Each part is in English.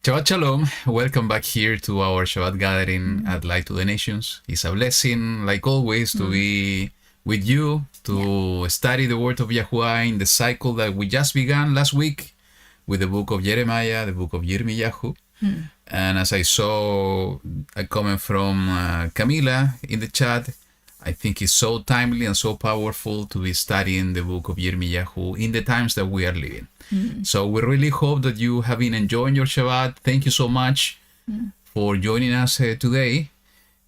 Shabbat Shalom. Welcome back here to our Shabbat gathering at Light to the Nations. It's a blessing, like always, to be with you, to study the word of YaHuWaH in the cycle that we just began last week with the book of Jeremiah, the book of Yirmiyahu. And as I saw a comment from Camila in the chat, I think it's so timely and so powerful to be studying the book of Yirmiyahu in the times that we are living. So we really hope that you have been enjoying your Shabbat. Thank you so much for joining us today.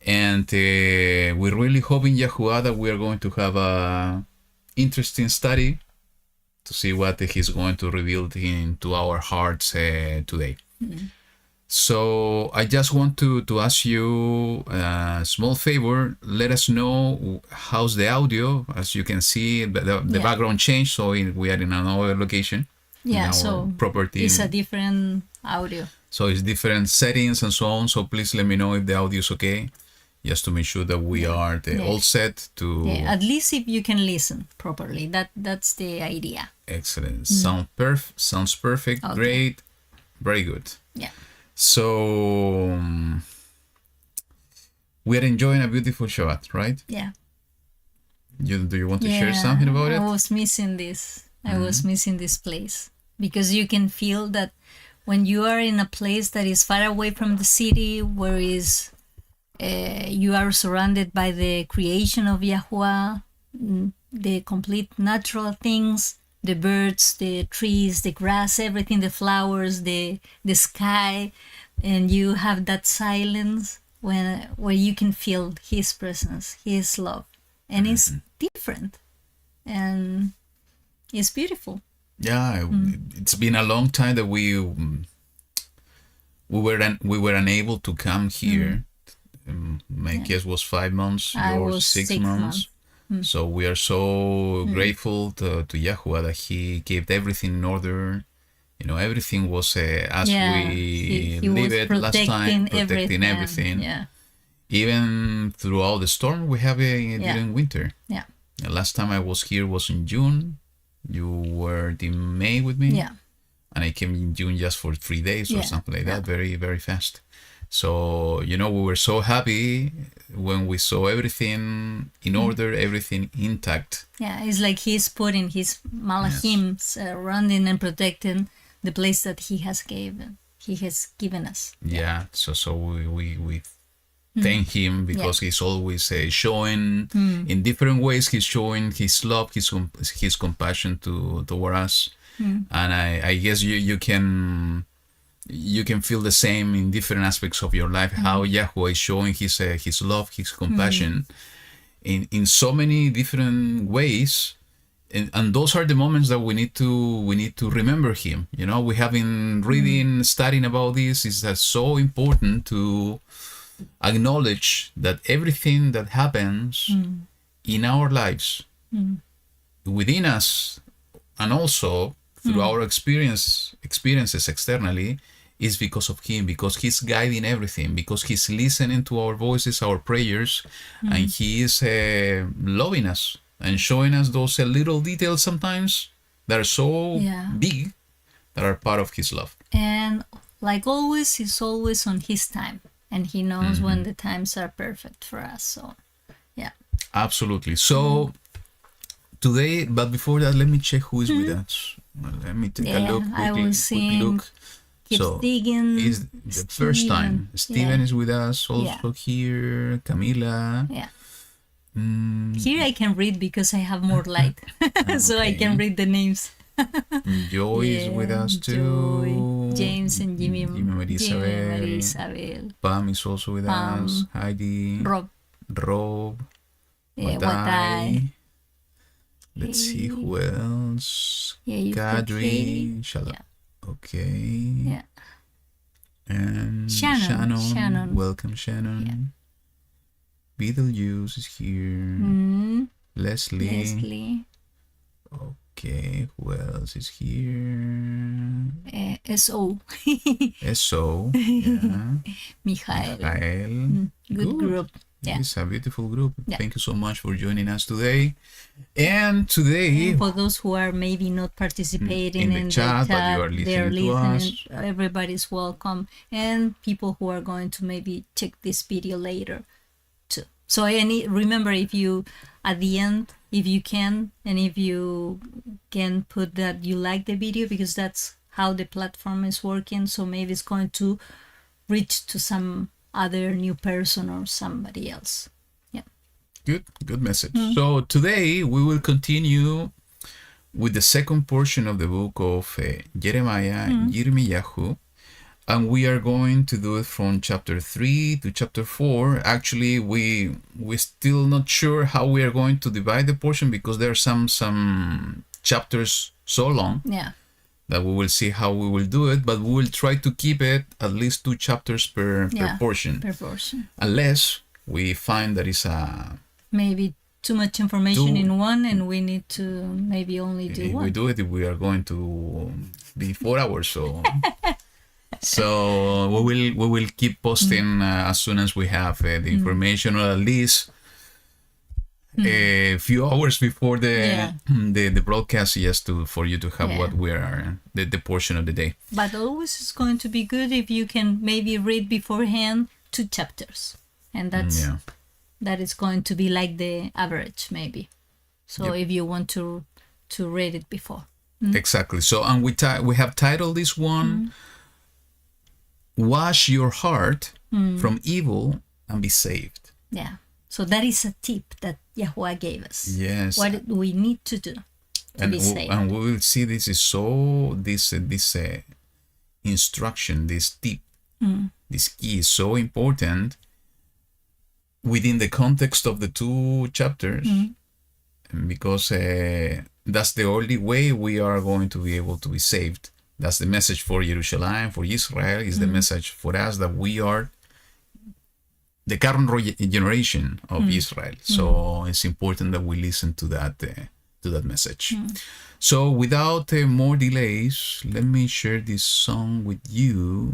And we really hope in YaHuWaH that we are going to have a interesting study to see what He's going to reveal into our hearts today. So I just want to ask you a small favor. Let us know how's the audio. As you can see, the background changed, so we are in another location. Yeah, so property. It's a different audio. So it's different settings and so on. So please let me know if the audio is okay, just to make sure that we are all set to. Yeah, at least if you can listen properly. That's the idea. Excellent. Sounds perfect. Okay. Great. Very good. Yeah. So we are enjoying a beautiful Shabbat, right? Yeah. Do you want to share something about it? I was missing this. I was missing this place because you can feel that when you are in a place that is far away from the city, where you are surrounded by the creation of YaHuWaH, the complete natural things, the birds, the trees, the grass, everything, the flowers, the sky, and you have that silence where you can feel His presence, His love, and it's different, and it's beautiful. Yeah, it's been a long time that we were unable to come here. My guess was 5 months. Yours 6 months. So we are so grateful to YaHuWaH that He gave everything in order. You know, everything was as we lived it last time, protecting everything. Yeah. Even throughout the storm, we have during winter. Yeah. The last time I was here was in June. You were in May with me. Yeah. And I came in June just for 3 days or something like that. Very, very fast. So, we were so happy when we saw everything in order, everything intact. Yeah, it's like He's putting His malachim surrounding and protecting the place that He has given us. Yeah, so we thank Him because He's always showing in different ways. He's showing His love, His compassion toward us. And I guess you can feel the same in different aspects of your life, how YaHuWaH is showing His love, His compassion in so many different ways. And those are the moments that we need to remember Him. We have been reading, studying about this. It's so important to acknowledge that everything that happens in our lives, within us, and also through our experiences externally, is because of Him, because He's guiding everything, because He's listening to our voices, our prayers, and He is loving us and showing us those little details sometimes that are so big, that are part of His love. And like always, He's always on His time, and He knows when the times are perfect for us. So, yeah. Absolutely. So today, but before that, let me check who is with us. Let me take a look. I was seeing. So it's the first time. Steven is with us also here. Camila. Yeah. Here I can read because I have more light, so I can read the names. Joy is with us too. Joy, James and Jimmy. Isabel. Pam is also with us. Heidi. Rob. Watai. Let's see who else. Kadri. Shalom. Okay. Yeah. And Shannon. Welcome, Shannon. Beetlejuice is here. Leslie. Okay. Who else is here? S.O. S.O. Yeah. Michael. Good Group. Yeah. It's a beautiful group. Yeah. Thank you so much for joining us today. And today, and for those who are maybe not participating in the chat, but you are they're listening to us. Everybody's welcome. And people who are going to maybe check this video later too. So remember, if you, at the end, if you can, and if you can put that you like the video, because that's how the platform is working. So maybe it's going to reach to some other new person or somebody else. Yeah. Good message. So today we will continue with the second portion of the book of Jeremiah, Yirmiyahu, and we are going to do it from chapter 3 to chapter 4. Actually, we're still not sure how we are going to divide the portion, because there are some chapters so long. Yeah. That we will see how we will do it, but we will try to keep it at least 2 chapters per portion. Per portion. Unless we find that it's maybe too much information in one, and we need to maybe only do one. If we do it, we are going to be 4 hours. So we will keep posting as soon as we have the information, or at least a few hours before the broadcast, just for you to have what we are the portion of the day. But always it's going to be good if you can maybe read beforehand 2 chapters, and that is going to be like the average maybe. So if you want to read it before. Exactly. So, and we have titled this one, "Wash Your Heart from Evil and Be Saved." Yeah. So that is a tip that YaHuWaH gave us. Yes. What we need to do to be saved. And we will see this instruction, this tip, this key is so important within the context of the 2 chapters, because that's the only way we are going to be able to be saved. That's the message for Jerusalem, for Israel, is the message for us that we are the current generation of Israel. So it's important that we listen to that message. So without more delays, let me share this song with you,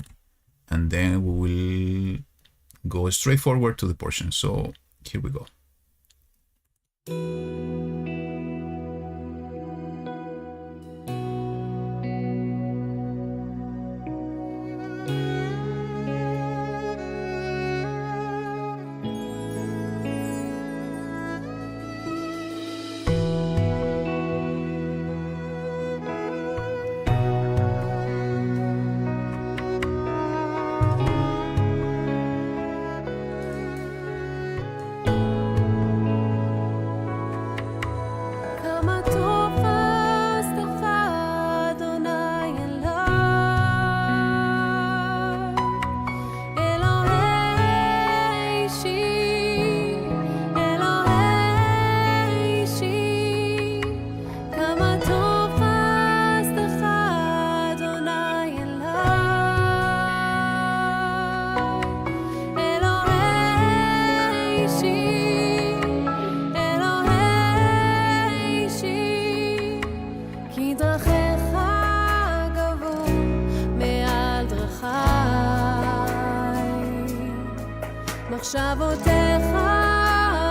and then we will go straight forward to the portion. So here we go. מחשבותיך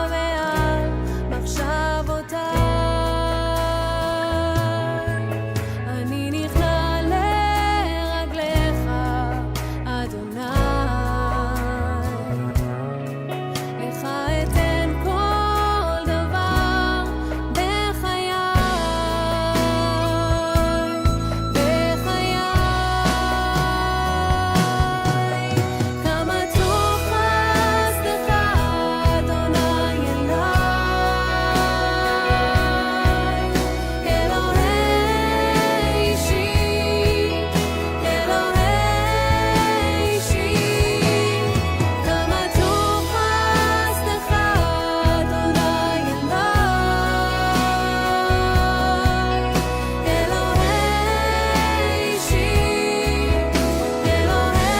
מעל מחשבותיי, אני נכנע לרגליך, אדוני, לך אתן כל דבר בחיי, בחיי. כמה טוב חסדך, אדוני, אליי, אלוהי אישי, אלוהי אישי. כמה טוב חסדך, אדוני, אליי, אלוהי אישי, אלוהי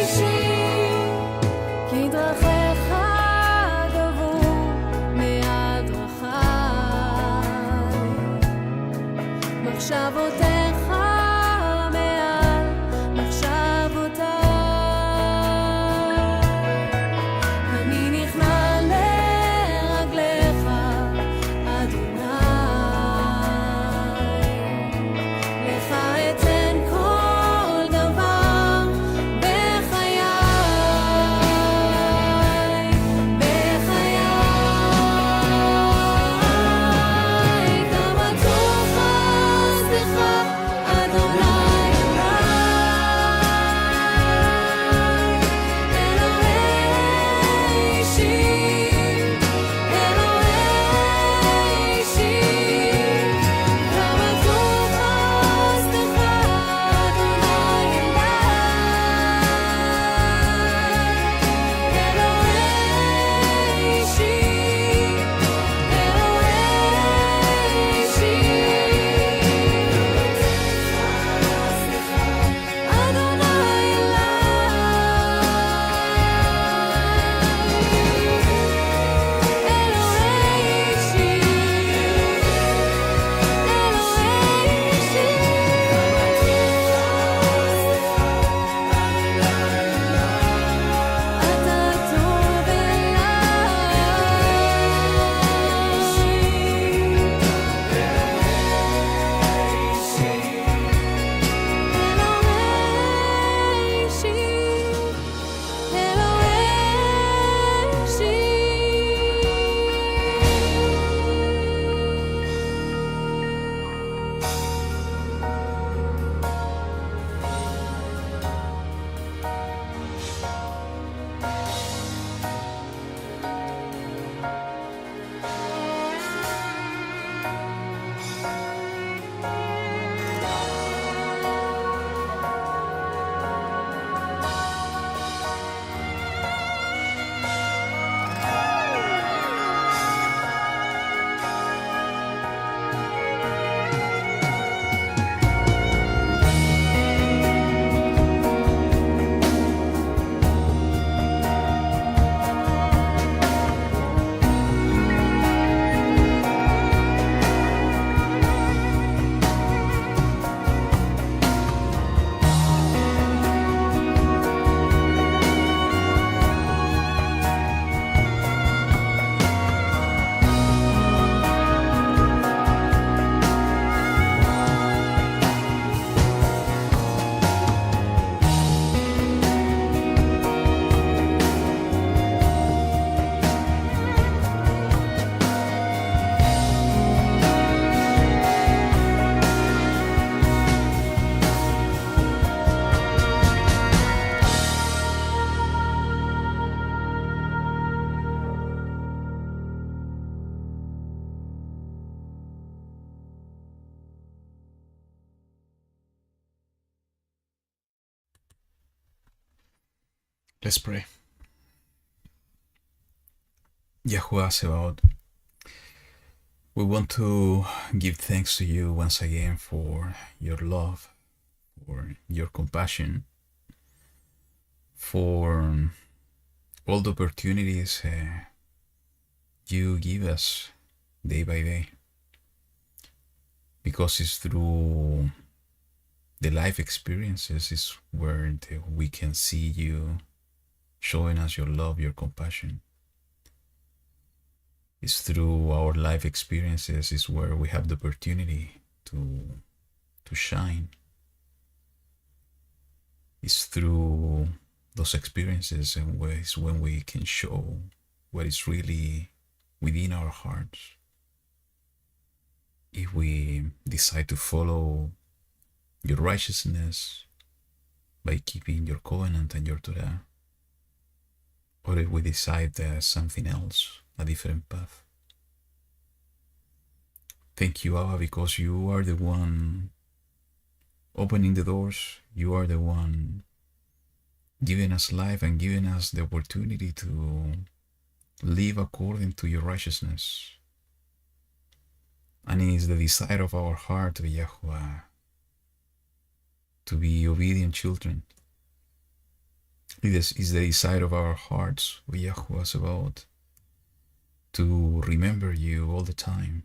אישי. כי דרכיך גבוה מעל דרכיי, מחשבותיך מעל מחשבותיי. אני Let's pray. YaHuWaH Sebaot, we want to give thanks to you once again for your love, for your compassion, for all the opportunities you give us day by day. Because it's through the life experiences is where we can see you showing us your love, your compassion. It's through our life experiences is where we have the opportunity to shine. It's through those experiences and ways when we can show what is really within our hearts. If we decide to follow your righteousness by keeping your covenant and your Torah, or if we decide something else, a different path. Thank you, Abba, because you are the one opening the doors. You are the one giving us life and giving us the opportunity to live according to your righteousness. And it is the desire of our heart, YaHuWaH, to be obedient children. It is the desire of our hearts, YaHuWaH Sebaot, to remember you all the time.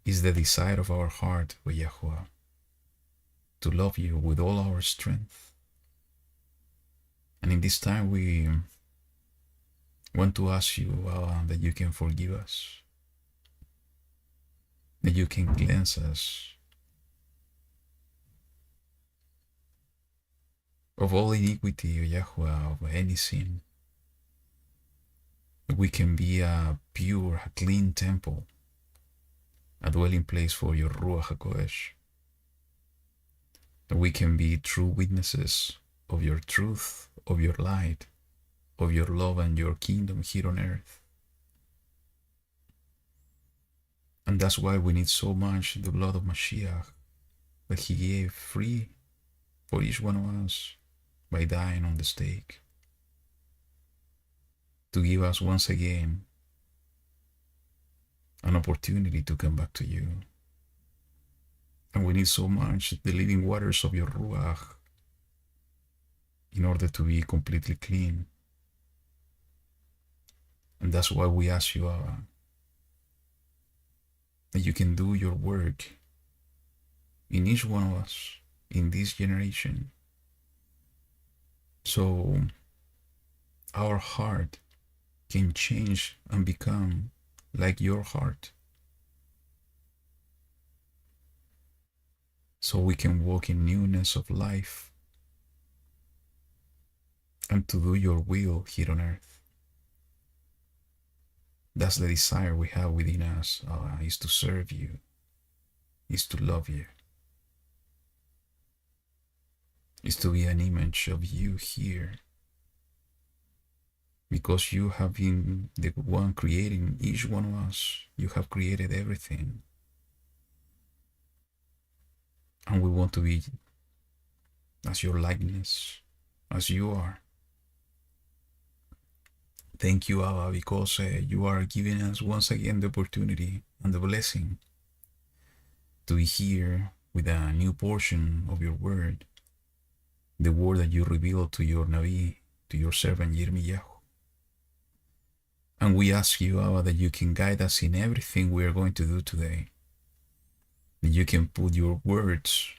Is the desire of our heart, YaHuWaH, to love you with all our strength. And in this time we want to ask you that you can forgive us, that you can cleanse us of all iniquity, YaHuWaH, of any sin. That we can be a pure, a clean temple, a dwelling place for your Ruach HaKodesh. That we can be true witnesses of your truth, of your light, of your love and your kingdom here on earth. And that's why we need so much the blood of Mashiach that he gave free for each one of us by dying on the stake, to give us once again an opportunity to come back to you. And we need so much the living waters of your Ruach in order to be completely clean. And that's why we ask you, Abba, that you can do your work in each one of us, in this generation. So our heart can change and become like your heart. So we can walk in newness of life and to do your will here on earth. That's the desire we have within us, is to serve you, is to love you, is to be an image of you here. Because you have been the one creating each one of us. You have created everything. And we want to be as your likeness, as you are. Thank you, Abba, because you are giving us once again the opportunity and the blessing to be here with a new portion of your word, the word that you revealed to your Navi, to your servant Yirmiyahu. And we ask you, Abba, that you can guide us in everything we are going to do today, that you can put your words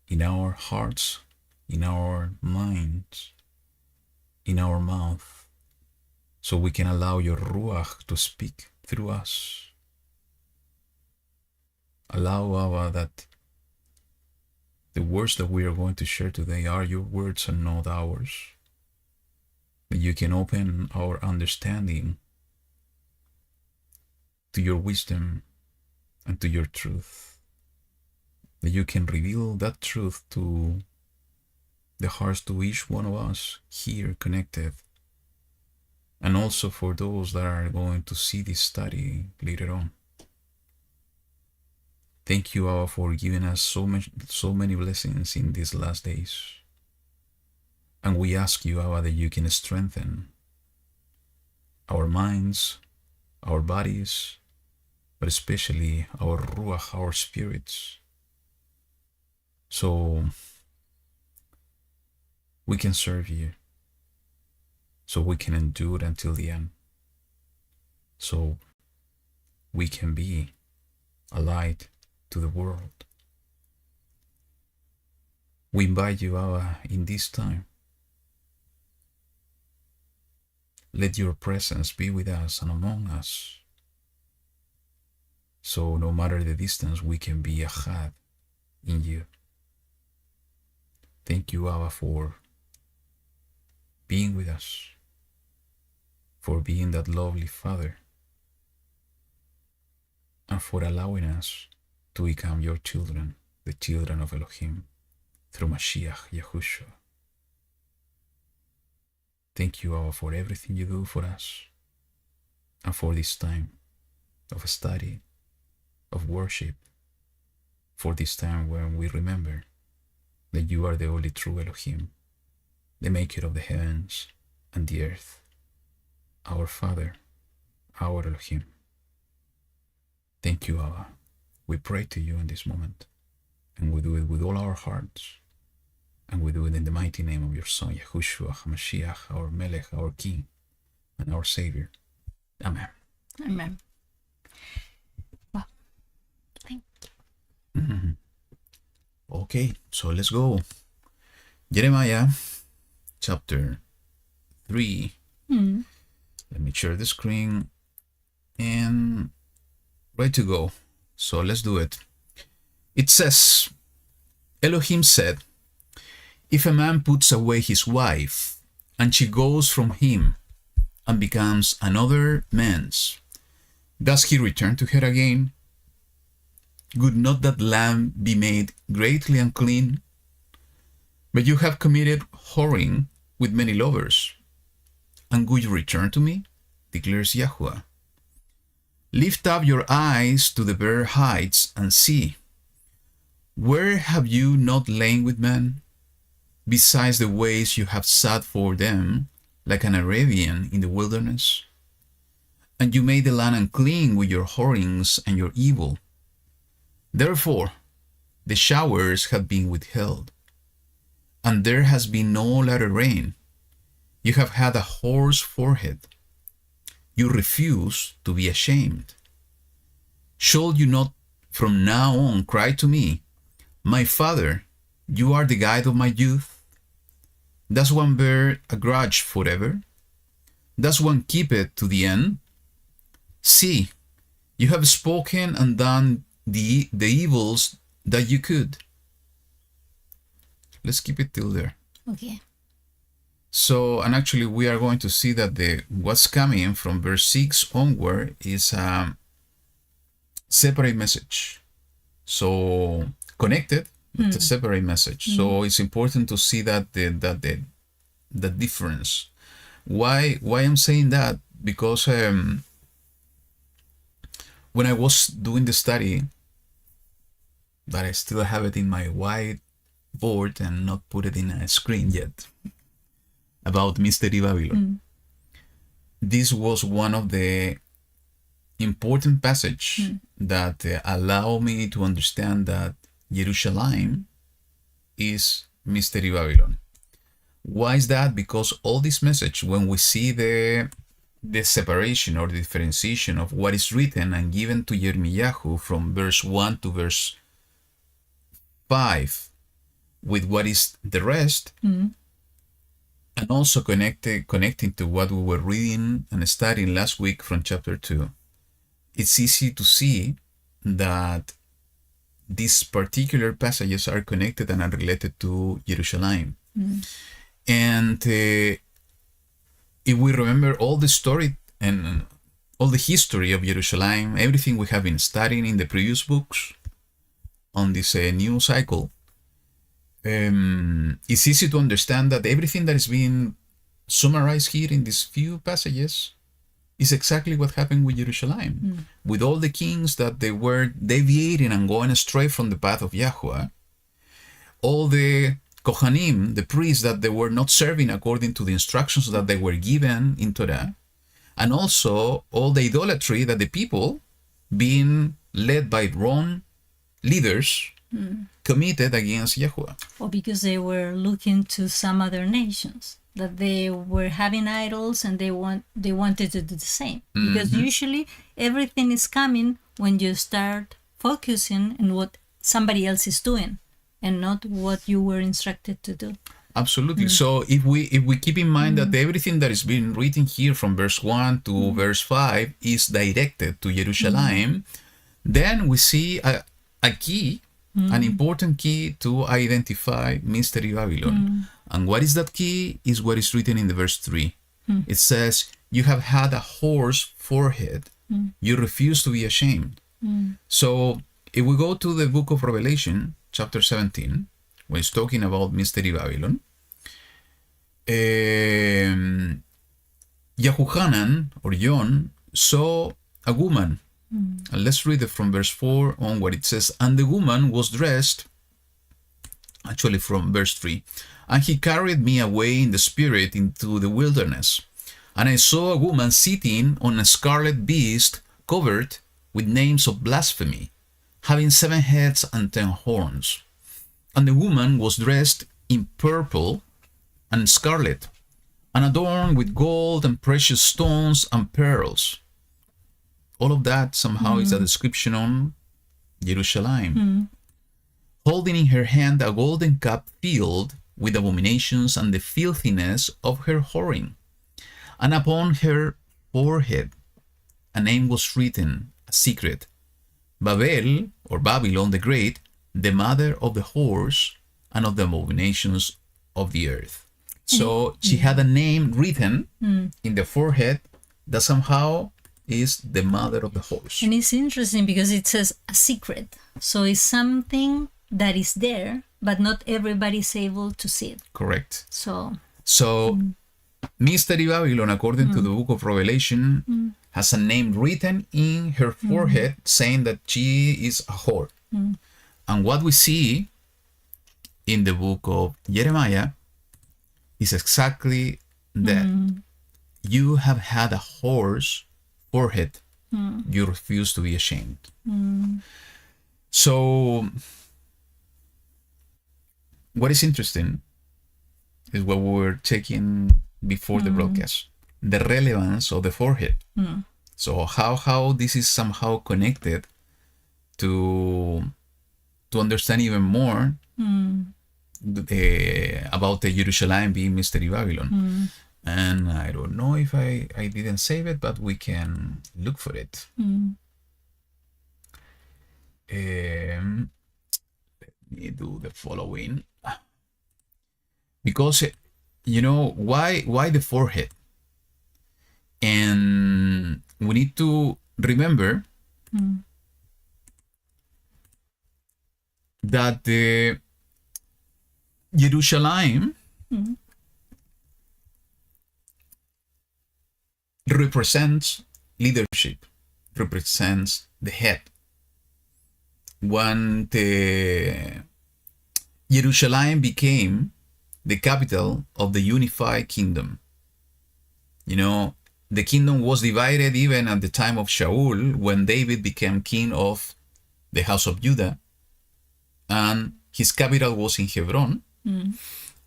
in our hearts, in our minds, in our mouth, so we can allow your Ruach to speak through us. Allow, Abba, that the words that we are going to share today are your words and not ours. That you can open our understanding to your wisdom and to your truth. That you can reveal that truth to the hearts to each one of us here connected. And also for those that are going to see this study later on. Thank you, Abba, for giving us so many blessings in these last days. And we ask you, Abba, that you can strengthen our minds, our bodies, but especially our Ruach, our spirits, so we can serve you, so we can endure until the end, so we can be a light to the world. We invite you, Abba, in this time. Let your presence be with us and among us, so no matter the distance, we can be ahad in you. Thank you, Abba, for being with us, for being that lovely Father, and for allowing us to become your children, the children of Elohim, through Mashiach, Yahushua. Thank you, Abba, for everything you do for us, and for this time of study, of worship, for this time when we remember that you are the only true Elohim, the maker of the heavens and the earth, our Father, our Elohim. Thank you, Abba. We pray to you in this moment, and we do it with all our hearts, and we do it in the mighty name of your Son, YaHuWaH HaMashiach, our Melech, our King, and our Savior. Amen. Amen. Wow. Thank you. Mm-hmm. Okay, so let's go. Jeremiah chapter 3. Let me share the screen and ready to go. So let's do it. It says, Elohim said, if a man puts away his wife and she goes from him and becomes another man's, does he return to her again? Would not that land be made greatly unclean? But you have committed whoring with many lovers. And would you return to me? Declares YaHuWaH. Lift up your eyes to the bare heights and see. Where have you not lain with men? Besides the ways you have sat for them, like an Arabian in the wilderness? And you made the land unclean with your whorings and your evil. Therefore, the showers have been withheld, and there has been no latter rain. You have had a hoarse forehead. You refuse to be ashamed. Shall you not from now on cry to me, my Father, you are the guide of my youth? Does one bear a grudge forever? Does one keep it to the end? See, you have spoken and done the evils that you could. Let's keep it till there. Okay. So, and actually we are going to see that what's coming from verse 6 onward is a separate message. So, connected, but a separate message. So it's important to see that the difference. Why I'm saying that? Because when I was doing the study, but I still have it in my whiteboard and not put it in a screen yet, about Mystery Babylon. This was one of the important passage that allow me to understand that Jerusalem is Mystery Babylon. Why is that? Because all this message, when we see the separation or the differentiation of what is written and given to Yirmiyahu from verse 1 to verse 5 with what is the rest, and also connecting to what we were reading and studying last week from chapter 2, it's easy to see that these particular passages are connected and are related to Jerusalem. And if we remember all the story and all the history of Jerusalem, everything we have been studying in the previous books on this new cycle, it's easy to understand that everything that is being summarized here in these few passages is exactly what happened with Jerusalem. With all the kings that they were deviating and going astray from the path of YaHuWaH, all the Kohanim, the priests, that they were not serving according to the instructions that they were given in Torah, and also all the idolatry that the people, being led by wrong leaders, committed against YaHuWaH. Or because they were looking to some other nations, that they were having idols and they wanted to do the same. Because usually everything is coming when you start focusing on what somebody else is doing and not what you were instructed to do. Absolutely. So if we keep in mind that everything that is being written here from verse 1 to verse 5 is directed to Jerusalem, then we see a key, an important key to identify Mystery Babylon. And what is that key is what is written in the verse 3. It says, you have had a whore's forehead. You refuse to be ashamed. So if we go to the book of Revelation, chapter 17, when it's talking about Mystery Babylon, Yahuhanan, or John, saw a woman. And let's read it from verse 4 onward. It says, and the woman was dressed, actually from verse 3, and he carried me away in the spirit into the wilderness. And I saw a woman sitting on a scarlet beast covered with names of blasphemy, having 7 heads and 10 horns. And the woman was dressed in purple and scarlet, and adorned with gold and precious stones and pearls. All of that somehow is a description on Jerusalem. Holding in her hand a golden cup filled with abominations and the filthiness of her whoring. And upon her forehead a name was written, a secret, Babel, or Babylon the Great, the mother of the whores and of the abominations of the earth. So she had a name written in the forehead that somehow is the mother of the whores. And it's interesting because it says a secret. So it's something that is there, but not everybody is able to see it. Correct. So Mystery Babylon, according to the book of Revelation, has a name written in her forehead saying that she is a whore. And what we see in the book of Jeremiah is exactly that. You have had a whore's forehead. You refuse to be ashamed. So what is interesting is what we were taking before the broadcast, the relevance of the forehead. So how this is somehow connected to understand even more about the Jerusalem being Mystery Babylon. And I don't know if I didn't save it, but we can look for it. Let me do the following. Because, why the forehead? And we need to remember that the Jerusalem represents leadership, represents the head. When the Jerusalem became the capital of the unified kingdom, the kingdom was divided even at the time of Shaul, when David became king of the house of Judah, and his capital was in Hebron,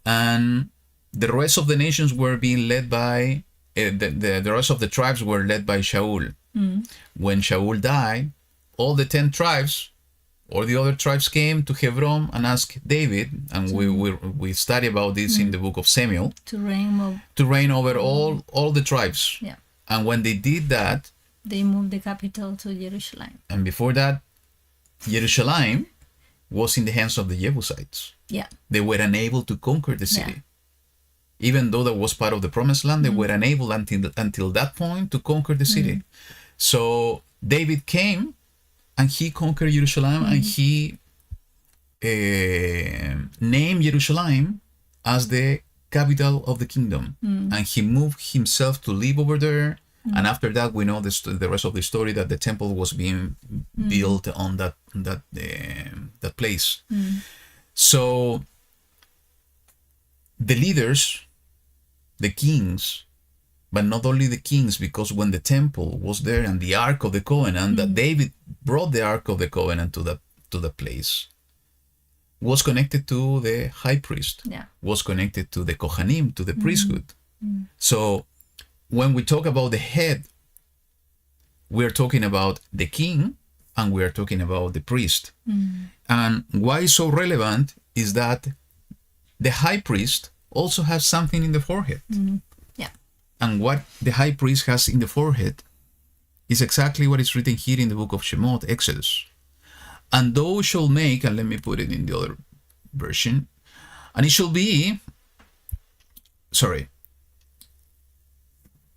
and the rest of the nations were being led by the rest of the tribes were led by Shaul. When Shaul died, all the 10 tribes or the other tribes came to Hebron and asked David, and we study about this in the book of Samuel, to reign over all the tribes. Yeah. And when they did that, they moved the capital to Jerusalem. And before that, Jerusalem was in the hands of the Jebusites. Yeah. They were unable to conquer the city. Yeah. Even though that was part of the promised land, they were unable until that point to conquer the city. So David came and he conquered Jerusalem, and he named Jerusalem as the capital of the kingdom. And he moved himself to live over there. And after that, we know the rest of the story, that the temple was being built on that place. So the leaders, the kings, but not only the kings, because when the temple was there and the Ark of the Covenant, that David brought the Ark of the Covenant to the place, was connected to the high priest, was connected to the Kohanim, to the priesthood. So when we talk about the head, we're talking about the king and we're talking about the priest. And why it's so relevant is that the high priest also has something in the forehead. And what the high priest has in the forehead is exactly what is written here in the book of Shemot, Exodus. And thou shall make, and let me put it in the other version, and it shall be,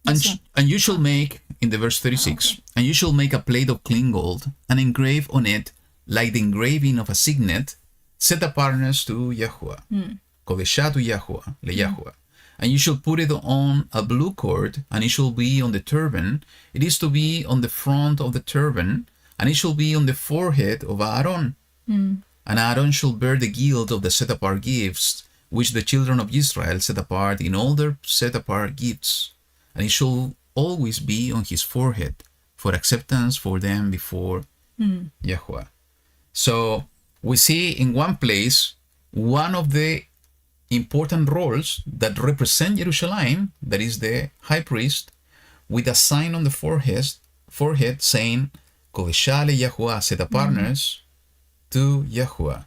and you shall make, in the verse 36, and you shall make a plate of clean gold, and engrave on it, like the engraving of a signet, set apartness to YaHuWaH, Kodeshah to YaHuWaH, LeYaHuWaH. And you shall put it on a blue cord, and it shall be on the turban. It is to be on the front of the turban, and it shall be on the forehead of Aaron. And Aaron shall bear the guilt of the set-apart gifts, which the children of Israel set apart in all their set-apart gifts. And it shall always be on his forehead, for acceptance for them before YaHuWaH. So we see in one place, one of the important roles that represent Jerusalem, that is the high priest, with a sign on the forehead saying, Kodeshah LeYaHuWaH, set apartness to YaHuWaH.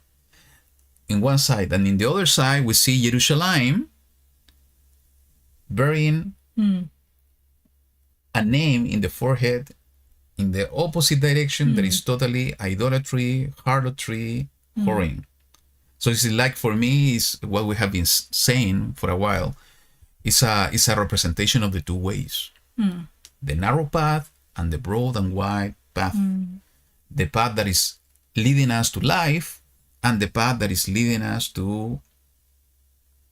In one side, and in the other side, we see Jerusalem bearing a name in the forehead in the opposite direction. That is totally idolatry, harlotry, whoring. So it's like, for me, is what we have been saying for a while. It's a representation of the two ways. The narrow path and the broad and wide path. The path that is leading us to life and the path that is leading us to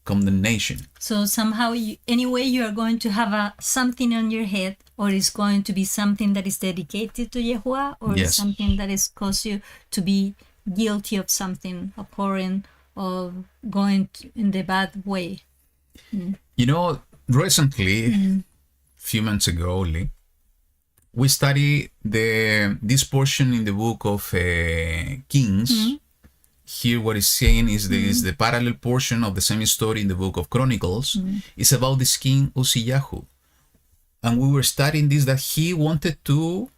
condemnation. So somehow, anyway, you are going to have something on your head, or it's going to be something that is dedicated to YaHuWaH, or something that is cause you to be guilty of something abhorrent or going in the bad way. You know, recently, few months ago only, we studied this portion in the book of Kings. Here what it's saying is the parallel portion of the same story in the book of Chronicles. It's about this king Uzziyahu. And we were studying this, that he wanted to,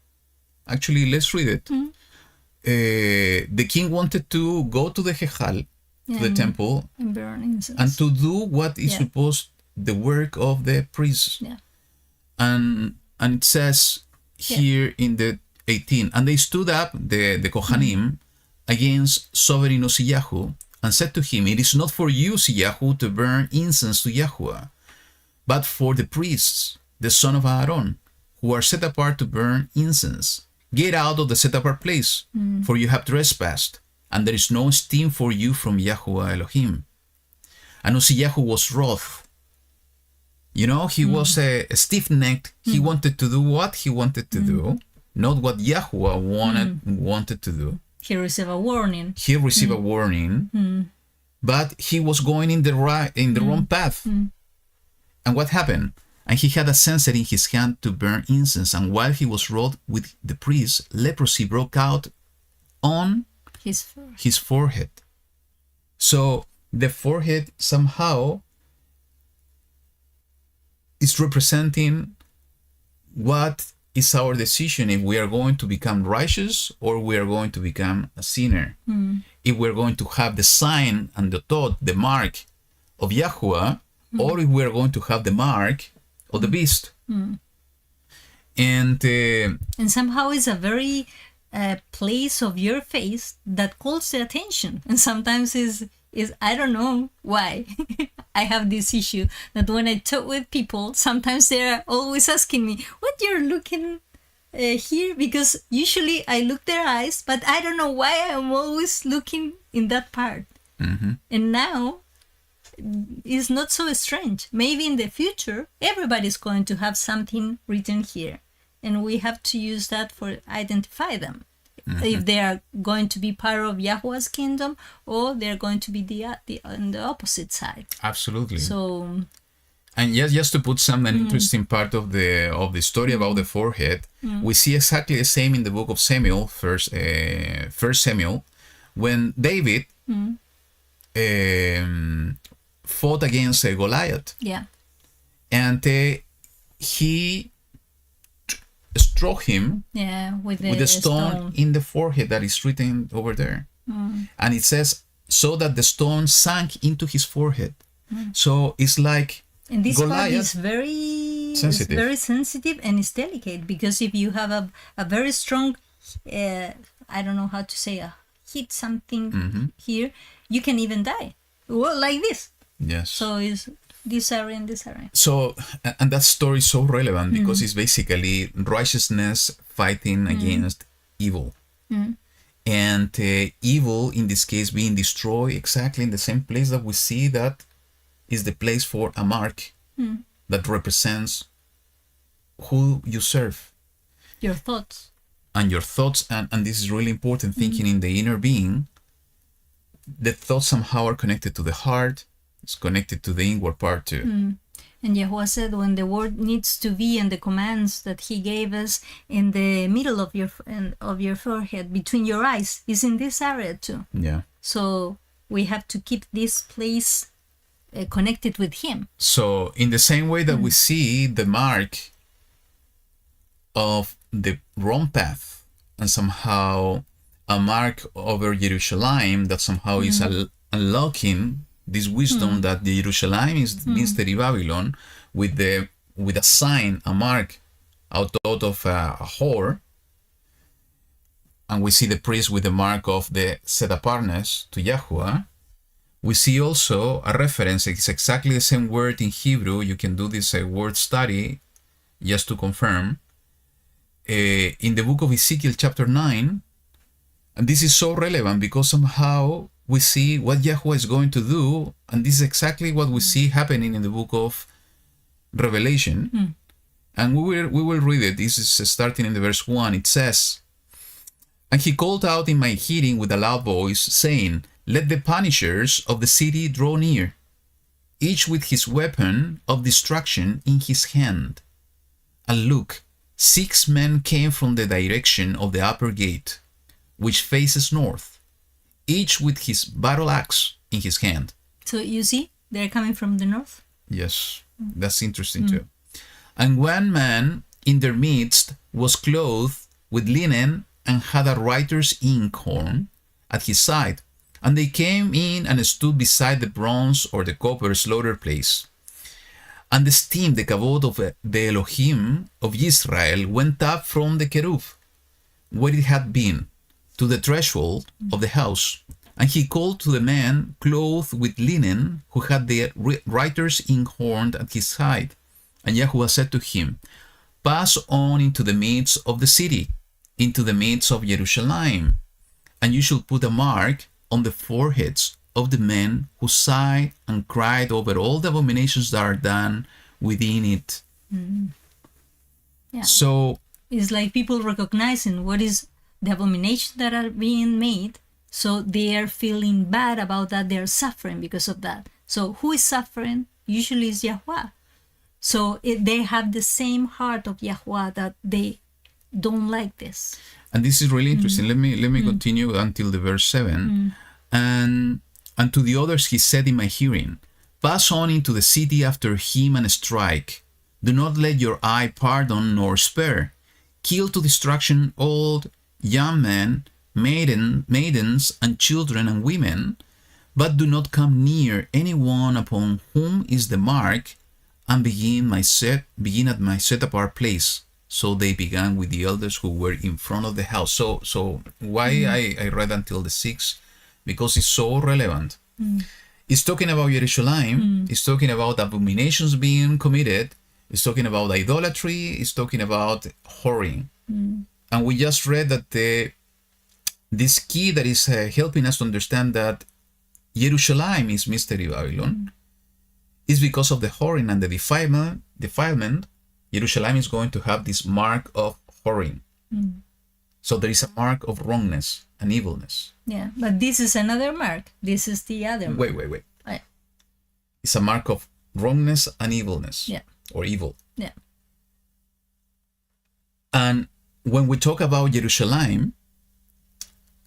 actually, let's read it. The king wanted to go to the Hechal, to the temple, and burn incense, and to do what is supposed the work of the priests. And it says here in the 18, and they stood up, the Kohanim, against sovereign Uzziyahu, and said to him, it is not for you, Uzziyahu, to burn incense to YaHuWaH, but for the priests, the son of Aaron, who are set apart to burn incense. Get out of the set-apart place, for you have trespassed, and there is no esteem for you from YaHuWaH Elohim. And Uzziyahu was wroth. You know, he was stiff-necked. He wanted to do what he wanted to do, not what YaHuWaH wanted to do. He received a warning. A warning, but he was going in the wrong path. And what happened? And he had a censer in his hand to burn incense, and while he was wroth with the priest, leprosy broke out on his forehead. So the forehead somehow is representing what is our decision, if we are going to become righteous or we are going to become a sinner. If we're going to have the sign and the thought, the mark of YaHuWaH, or if we are going to have the mark of the beast. And somehow it's a very place of your face that calls the attention, and sometimes is I don't know why. I have this issue that when I talk with people, sometimes they're always asking me, what you're looking here? Because usually I look their eyes, but I don't know why I'm always looking in that part. And now it's not so strange. Maybe in the future, everybody's going to have something written here, and we have to use that for identify them. if they are going to be part of YaHuWaH's kingdom or they're going to be on the opposite side. Absolutely. So, and yes, just to put some an interesting part of the story about the forehead, we see exactly the same in the book of Samuel, First Samuel, when David fought against Goliath, yeah, and he struck him with a stone in the forehead that is written over there, and it says so that the stone sank into his forehead. So it's like. And this Goliath, part is very sensitive. Very sensitive, and it's delicate because if you have a very strong, I don't know how to say, hit something here, you can even die. Well, like this. Yes. So it's this area and this area. So, and that story is so relevant because it's basically righteousness fighting against evil. And evil, in this case, being destroyed exactly in the same place that we see that is the place for a mark that represents who you serve. Your thoughts. And your thoughts, and this is really important, thinking in the inner being, the thoughts somehow are connected to the heart, it's connected to the inward part too. And YaHuWaH said when the word needs to be and the commands that he gave us in the middle of your forehead, between your eyes, is in this area too. Yeah. So we have to keep this place connected with him. So in the same way that we see the mark of the wrong path and somehow a mark over Jerusalem that somehow is unlocking this wisdom that the Jerusalem is mystery Babylon with a sign, a mark out of a whore, and we see the priest with the mark of the set apartness to YaHuWaH. We see also a reference, it's exactly the same word in Hebrew. You can do this word study just to confirm. In the book of Ezekiel chapter 9, and this is so relevant because somehow we see what YaHuWaH is going to do, and this is exactly what we see happening in the book of Revelation. And we will read it. This is starting in the verse 1. It says, "And he called out in my hearing with a loud voice, saying, Let the punishers of the city draw near, each with his weapon of destruction in his hand. And look, 6 men came from the direction of the upper gate, which faces north, each with his battle axe in his hand." So you see, they're coming from the north. Yes, that's interesting too. "And one man in their midst was clothed with linen and had a writer's inkhorn at his side. And they came in and stood beside the bronze or the copper slaughter place. And the steam, the kavod of the Elohim of Israel went up from the cherub, where it had been, to the threshold of the house. And he called to the man clothed with linen, who had the writer's inkhorn at his side. And YaHuWaH said to him, Pass on into the midst of the city, into the midst of Jerusalem, and you shall put a mark on the foreheads of the men who sighed and cried over all the abominations that are done within it." Yeah. So it's like people recognizing what is the abomination that are being made, so they are feeling bad about that, they are suffering because of that. So who is suffering? Usually is YaHuWaH. So they have the same heart of YaHuWaH, that they don't like this. And this is really interesting. Let me continue until the verse 7. And to the others he said in my hearing, Pass on into the city after him and strike. Do not let your eye pardon nor spare. Kill to destruction old, young men, maidens, and children and women, but do not come near anyone upon whom is the mark, and begin at my set apart place. So they began with the elders who were in front of the house. So why I read until the 6? Because it's so relevant. It's talking about Jerusalem. It's talking about abominations being committed. It's talking about idolatry. It's talking about whoring. And we just read that this key that is helping us to understand that Jerusalem is mystery Babylon is because of the whoring and the defilement. Jerusalem is going to have this mark of whoring. So there is a mark of wrongness and evilness. Yeah, but this is another mark. This is the other mark. Wait. Right. It's a mark of wrongness and evilness. Yeah. Or evil. Yeah. And when we talk about Jerusalem,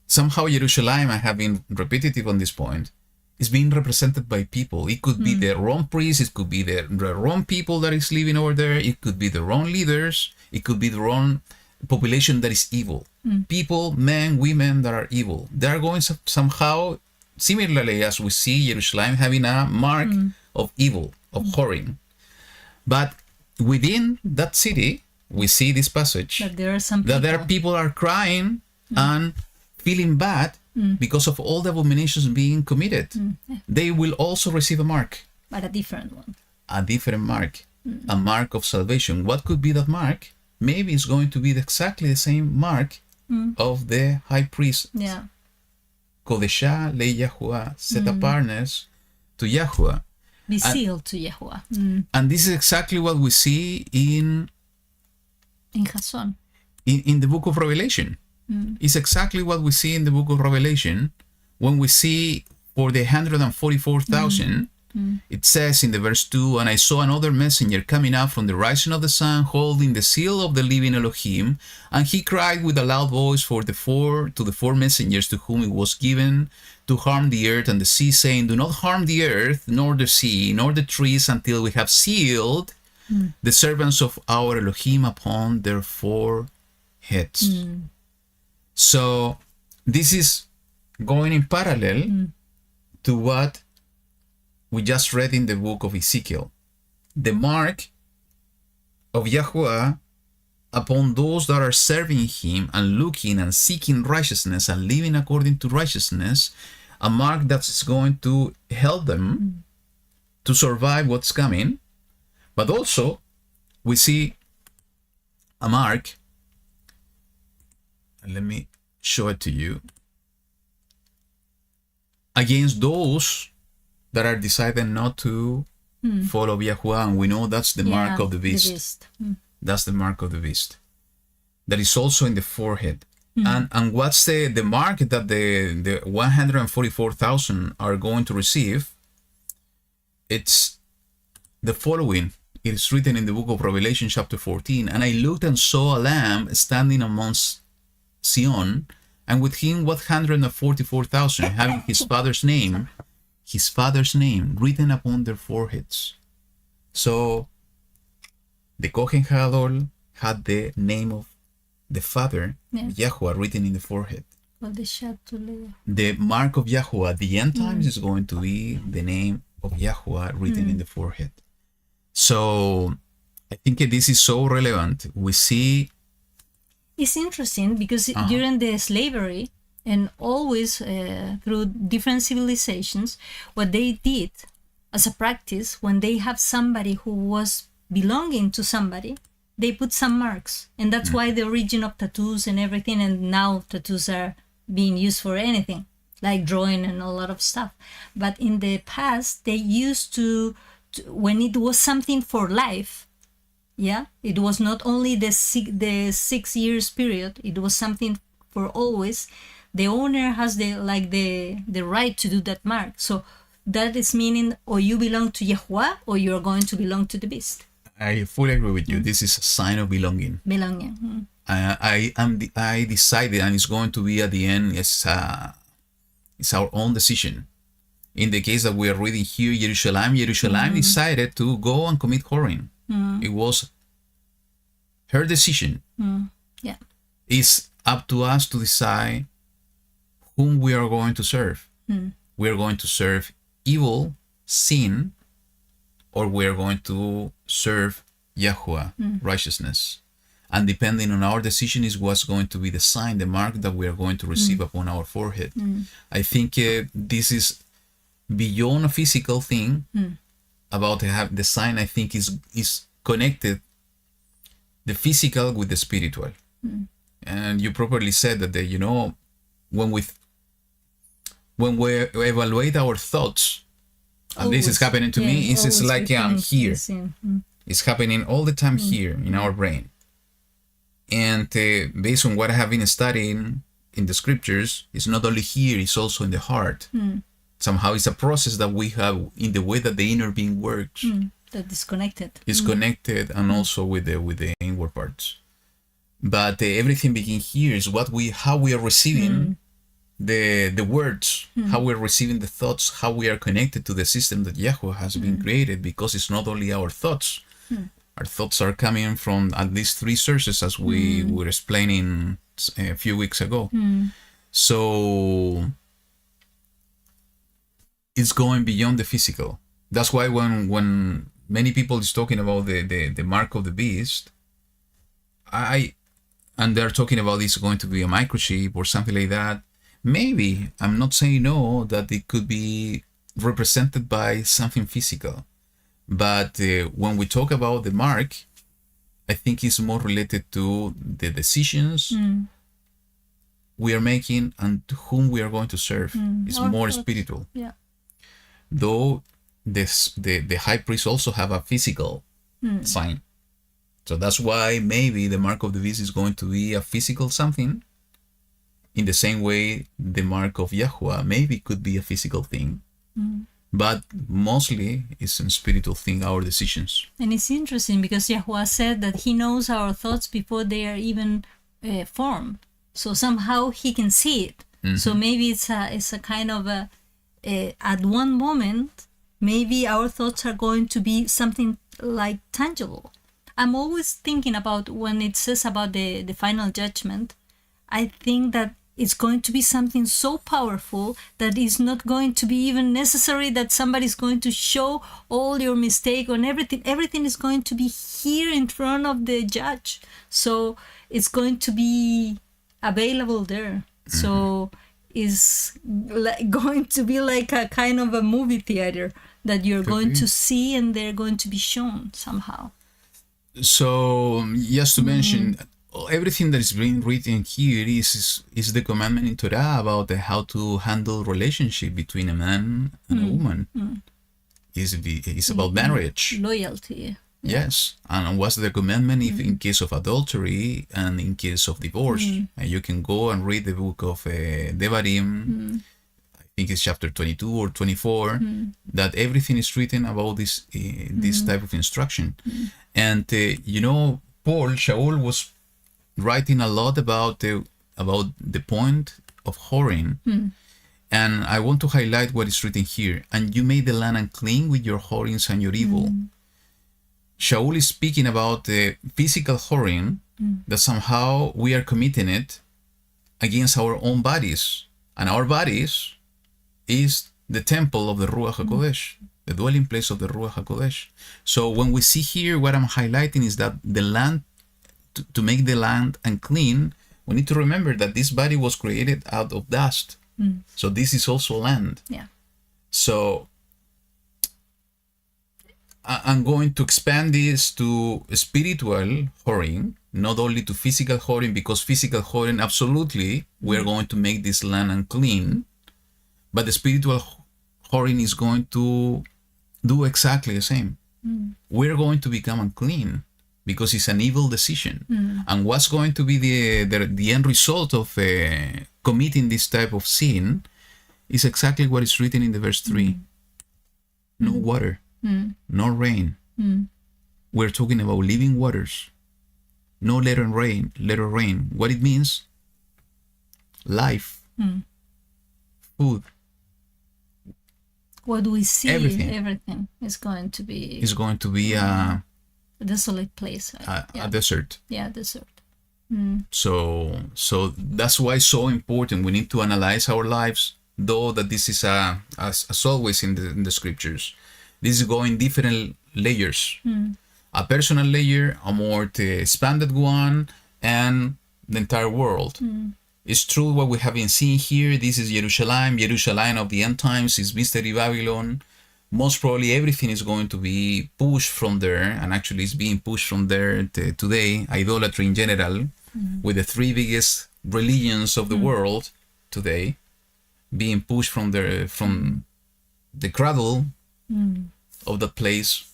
somehow Jerusalem, I have been repetitive on this point, is being represented by people. It could be the wrong priests, it could be the wrong people that is living over there, it could be the wrong leaders, it could be the wrong population that is evil. People, men, women that are evil. They are going somehow, similarly as we see Jerusalem having a mark of evil, of whoring. But within that city, we see this passage But there are some people. that there are people are crying and feeling bad because of all the abominations being committed. They will also receive a mark, But a different one. a different mark, a mark of salvation. What could be that mark? Maybe it's going to be exactly the same mark of the high priest. Yeah. Kodeshah le YaHuWaH, set apartness to YaHuWaH. Be sealed to YaHuWaH. And this is exactly what we see in Jason. the book of Revelation. It's exactly what we see in the book of Revelation when we see for the 144,000. It says in the verse 2, and I saw another messenger coming out from the rising of the sun, holding the seal of the living Elohim, and he cried with a loud voice to the four messengers to whom it was given to harm the earth and the sea, saying, do not harm the earth, nor the sea, nor the trees, until we have sealed the servants of our Elohim upon their foreheads. So this is going in parallel to what we just read in the book of Ezekiel. The mark of YaHuWaH upon those that are serving him and looking and seeking righteousness and living according to righteousness, a mark that's going to help them to survive what's coming. But also, we see a mark, and let me show it to you, against those that are decided not to follow YaHuWaH, and we know that's the mark of the beast. That's the mark of the beast. That is also in the forehead. And what's the mark that the 144,000 are going to receive? It's the following. It is written in the book of Revelation chapter 14, and I looked and saw a lamb standing amongst Sion, and with him 144,000, having his father's name written upon their foreheads. So the Kohen Gadol had the name of the Father, YaHuWaH, written in the forehead. The mark of YaHuWaH, the end times, is going to be the name of YaHuWaH written in the forehead. So I think this is so relevant. We see... It's interesting because during the slavery, and always through different civilizations, what they did as a practice, when they have somebody who was belonging to somebody, they put some marks. And that's why the origin of tattoos and everything, and now tattoos are being used for anything, like drawing and a lot of stuff. But in the past, they used to when it was something for life, it was not only the 6 years period, it was something for always. The owner has the right to do that mark. So that is meaning, or you belong to YaHuWaH, or you are going to belong to the beast. I fully agree with you. This is a sign of belonging. Belonging. I decided, and it's going to be at the end. It's our own decision. In the case that we are reading here, Jerusalem decided to go and commit whoring. It was her decision. Yeah. It's up to us to decide whom we are going to serve. We are going to serve evil, sin, or we are going to serve YaHuWaH, righteousness. And depending on our decision is what's going to be the sign, the mark that we are going to receive upon our forehead. I think this is beyond a physical thing. About the sign, I think is connected, the physical with the spiritual. And you properly said that when we evaluate our thoughts, and this is happening to me, it's like I'm here. It's happening all the time here in our brain. And based on what I have been studying in the scriptures, it's not only here, it's also in the heart. Somehow it's a process that we have in the way that the inner being works. That is connected. It's connected, and also with the inward parts. But everything begins here is how we are receiving the words, how we're receiving the thoughts, how we are connected to the system that YaHuWaH has been created, because it's not only our thoughts. Our thoughts are coming from at least 3 sources, as we were explaining a few weeks ago. So it's going beyond the physical. That's why when many people is talking about the mark of the beast, and they're talking about this going to be a microchip or something like that, maybe, I'm not saying no, that it could be represented by something physical. But when we talk about the mark, I think it's more related to the decisions we are making and to whom we are going to serve. It's Our more thoughts. spiritual. Yeah. Though the high priest also have a physical sign. So that's why maybe the mark of the beast is going to be a physical something. In the same way, the mark of YaHuWaH maybe could be a physical thing. But mostly it's a spiritual thing, our decisions. And it's interesting because YaHuWaH said that he knows our thoughts before they are even formed. So somehow he can see it. So maybe it's a kind of at one moment, maybe our thoughts are going to be something like tangible. I'm always thinking about when it says about the final judgment, I think that it's going to be something so powerful that it's not going to be even necessary that somebody's going to show all your mistake on everything. Everything is going to be here in front of the judge. So it's going to be available there. So it's going to be like a kind of a movie theater that you're going to see and they're going to be shown somehow. So just to mention, everything that is being written here is the commandment in Torah about how to handle relationship between a man and a woman. It's about marriage. Loyalty. Yes. And what's the commandment if in case of adultery and in case of divorce? And you can go and read the book of Devarim. I think it's chapter 22 or 24, that everything is written about this type of instruction. And Shaul was writing a lot about the point of whoring. And I want to highlight what is written here. And you made the land unclean with your whorings and your evil. Shaul is speaking about the physical whoring, that somehow we are committing it against our own bodies. And our bodies is the temple of the Ruach HaKodesh, the dwelling place of the Ruach HaKodesh. So when we see here, what I'm highlighting is that the land, to make the land unclean, we need to remember that this body was created out of dust. So this is also land. Yeah. So I'm going to expand this to spiritual whoring, not only to physical whoring, because physical whoring, absolutely, we're going to make this land unclean. But the spiritual whoring is going to do exactly the same. We're going to become unclean because it's an evil decision. And what's going to be the end result of committing this type of sin is exactly what is written in the verse 3. No water, no rain. We're talking about living waters. No let it rain. What it means? Life, food. What we see, Everything is going to be... It's going to be a desolate place. A desert. Yeah, desert. So that's why it's so important. We need to analyze our lives, though that this is as always in the scriptures. This is going different layers. A personal layer, a more expanded one, and the entire world. It's true what we have been seeing here. This is Jerusalem of the end times. It's Mystery Babylon. Most probably everything is going to be pushed from there, and actually it's being pushed from there today. Idolatry in general, with the 3 biggest religions of the world today, being pushed from the cradle of that place.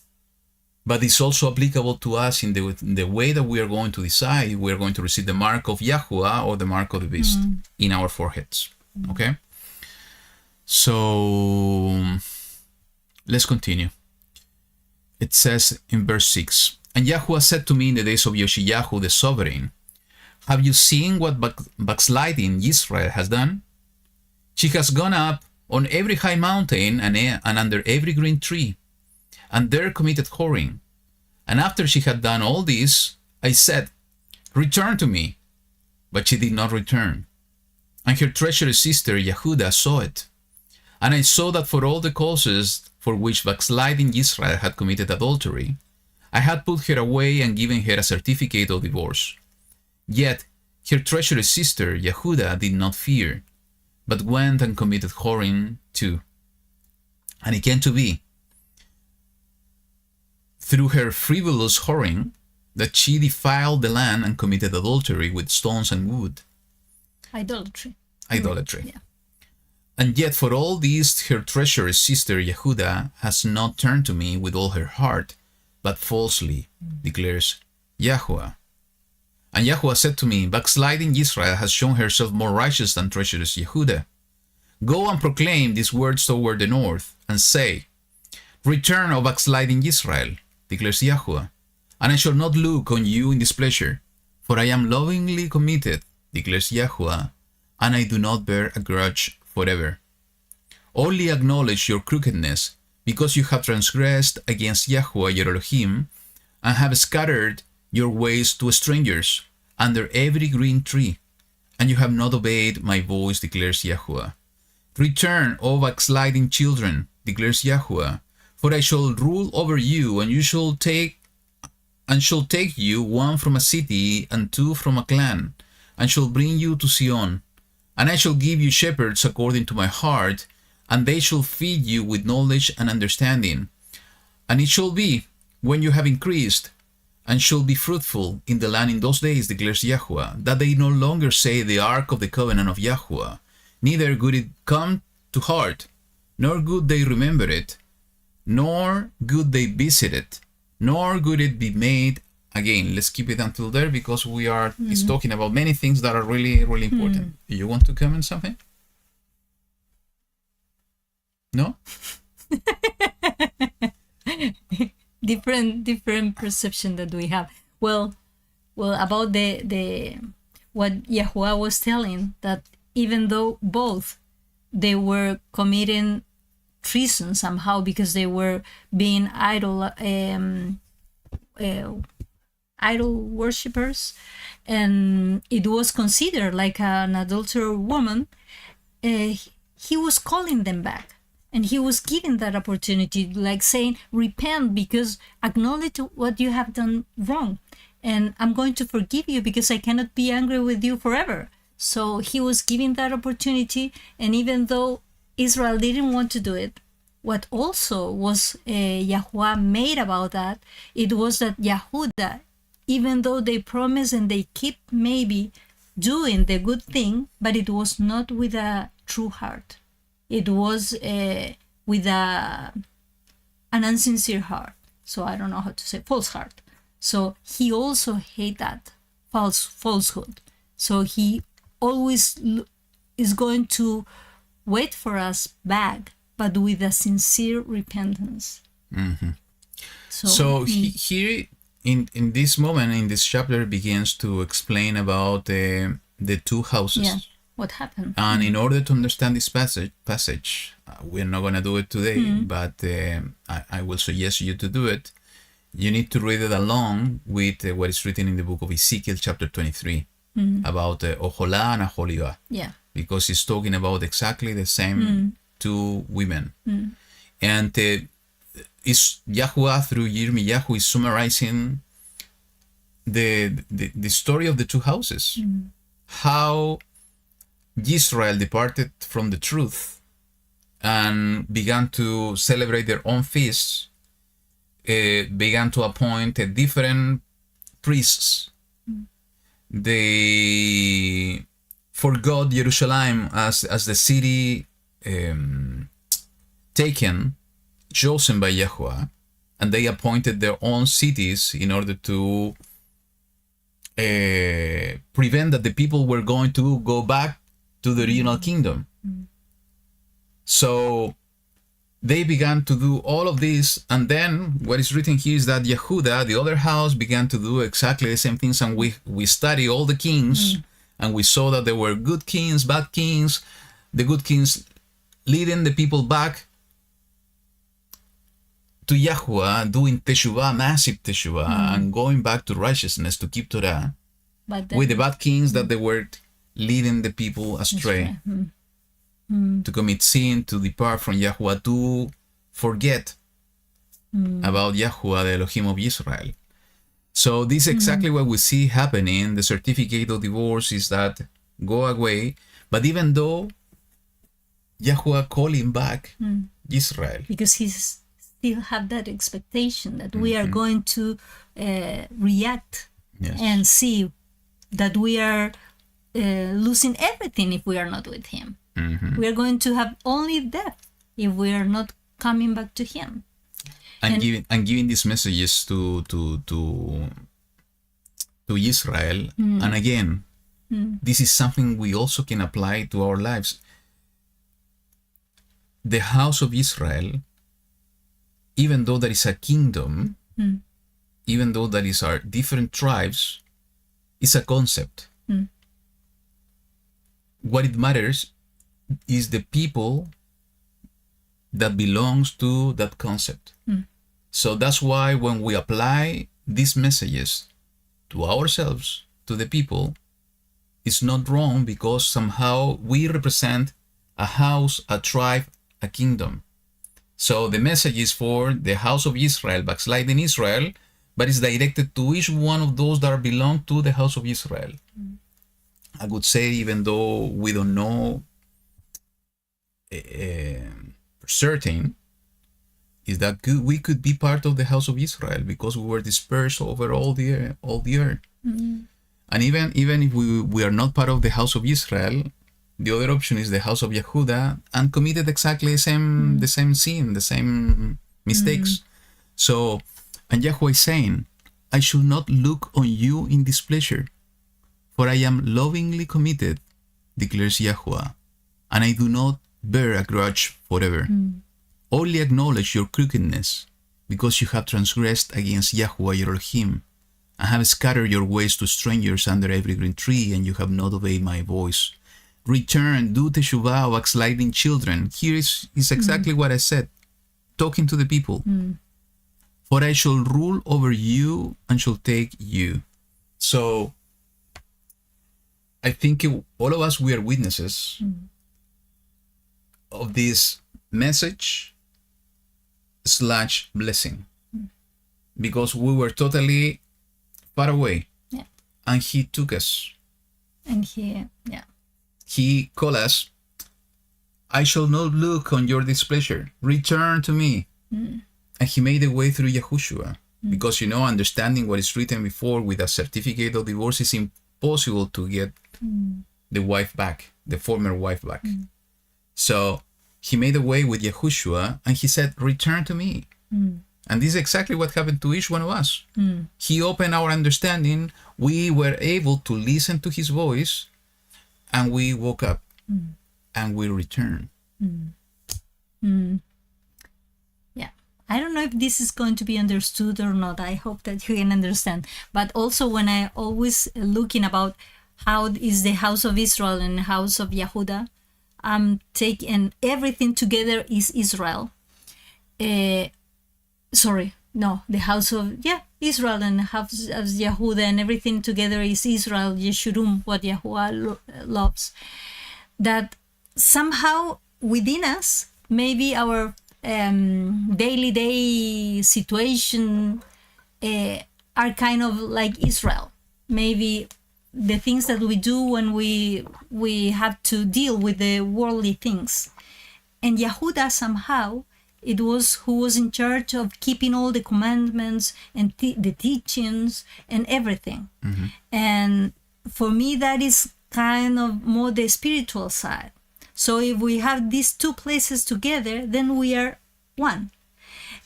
but it's also applicable to us in the way that we are going to decide we are going to receive the mark of YaHuWaH or the mark of the beast in our foreheads. Okay? So let's continue. It says in verse 6, "And YaHuWaH said to me in the days of Yoshiyahu the sovereign, have you seen what backsliding Israel has done? She has gone up on every high mountain and under every green tree, and there committed whoring. And after she had done all this, I said, return to me. But she did not return. And her treacherous sister YaHuWaH saw it. And I saw that for all the causes for which backsliding Israel had committed adultery, I had put her away and given her a certificate of divorce. Yet her treacherous sister YaHuWaH did not fear, but went and committed whoring too. And it came to be, through her frivolous whoring, that she defiled the land and committed adultery with stones and wood." Idolatry. Idolatry. Yeah. "And yet for all this her treacherous sister YaHuWaH has not turned to me with all her heart, but falsely, declares YaHuWaH. And YaHuWaH said to me, backsliding Israel has shown herself more righteous than treacherous YaHuWaH. Go and proclaim these words toward the north, and say, return, O backsliding Israel, declares YaHuWaH, and I shall not look on you in displeasure, for I am lovingly committed, declares YaHuWaH, and I do not bear a grudge forever. Only acknowledge your crookedness, because you have transgressed against YaHuWaH your Elohim, and have scattered your ways to strangers under every green tree, and you have not obeyed my voice, declares YaHuWaH. Return, O backsliding children, declares YaHuWaH, for I shall rule over you, and shall take you one from a city and two from a clan, and shall bring you to Zion. And I shall give you shepherds according to my heart, and they shall feed you with knowledge and understanding. And it shall be, when you have increased, and shall be fruitful in the land in those days, declares YaHuWaH, that they no longer say the ark of the covenant of YaHuWaH, neither good it come to heart, nor good they remember it, nor good they visit it, nor good it be made again. Let's keep it until there, because we are it's talking about many things that are really, really important. You want to comment something? No? different perception that we have. Well, about the what YaHuWaH was telling, that even though both they were committing treason somehow because they were being idol worshippers, and it was considered like an adulterer woman, he was calling them back, and he was giving that opportunity, like saying, repent, because acknowledge what you have done wrong, and I'm going to forgive you because I cannot be angry with you forever. So he was giving that opportunity, and even though Israel didn't want to do it, what also was YaHuWaH made about that, it was that YaHuWaH, even though they promise and they keep maybe doing the good thing, but it was not with a true heart. It was with an insincere heart. So I don't know how to say, false heart. So he also hated that falsehood. So he always is going to wait for us back, but with a sincere repentance. Mm-hmm. So here in this moment, in this chapter, begins to explain about the two houses. Yeah, what happened. And in order to understand this passage, we're not going to do it today, but I will suggest you to do it. You need to read it along with what is written in the book of Ezekiel chapter 23 about Oholah and Aholiah. Yeah. Because it's talking about exactly the same two women. And is YaHuWaH through Yirmiyahu is summarizing the story of the two houses. How Israel departed from the truth and began to celebrate their own feasts, began to appoint different priests. They forgot Jerusalem as the city chosen by YaHuWaH, and they appointed their own cities in order to prevent that the people were going to go back to the original kingdom. So they began to do all of this, and then what is written here is that Yehuda, the other house, began to do exactly the same things, and we study all the kings, and we saw that there were good kings, bad kings, the good kings leading the people back to YaHuWaH, doing teshuvah, massive teshuvah, and going back to righteousness, to keep Torah, with the bad kings that they were leading the people astray. To commit sin, to depart from YaHuWaH, to forget about YaHuWaH, the Elohim of Israel. So this is exactly what we see happening. The certificate of divorce is that go away. But even though YaHuWaH calling back Israel, because he still have that expectation that we are going to react and see that we are losing everything if we are not with him. We are going to have only death if we are not coming back to him. And giving these messages to Israel. And again, this is something we also can apply to our lives. The house of Israel, even though there is a kingdom, even though there is our different tribes, is a concept. What it matters is the people that belongs to that concept. So that's why when we apply these messages to ourselves, to the people, it's not wrong, because somehow we represent a house, a tribe, a kingdom. So the message is for the house of Israel, backsliding Israel, but it's directed to each one of those that belong to the house of Israel. I would say, even though we don't know for certain, is that we could be part of the house of Israel, because we were dispersed over all the earth. And even if we are not part of the house of Israel, the other option is the house of Yehuda, and committed exactly the same sin, the same mistakes. So, and YaHuWaH is saying, I should not look on you in displeasure, for I am lovingly committed, declares YaHuWaH, and I do not bear a grudge forever. Only acknowledge your crookedness, because you have transgressed against YaHuWaH your Elohim, and have scattered your ways to strangers under every green tree, and you have not obeyed my voice. Return, do teshuvah, backsliding children. Here is exactly what I said, talking to the people. For I shall rule over you and shall take you. So, I think all of us, we are witnesses of this message / blessing, because we were totally far away, and he took us, And he called us. I shall not look on your displeasure, return to me. And he made a way through Yahushua, because understanding what is written before with a certificate of divorce is impossible to get the wife back, the former wife back. So he made a way with Yahushua, and he said, return to me. And this is exactly what happened to each one of us. He opened our understanding. We were able to listen to his voice, and we woke up and we returned. I don't know if this is going to be understood or not. I hope that you can understand. But also, when I always looking about how is the house of Israel and the house of Yehuda, I'm taking everything together is Israel. The house of Israel and the house of Yehuda, and everything together is Israel, Yeshurum, what YaHuWaH loves. That somehow within us, maybe our daily situation are kind of like Israel. Maybe the things that we do when we have to deal with the worldly things. And Yehuda somehow, it was who was in charge of keeping all the commandments and the teachings and everything. And for me, that is kind of more the spiritual side. So if we have these two places together, then we are one.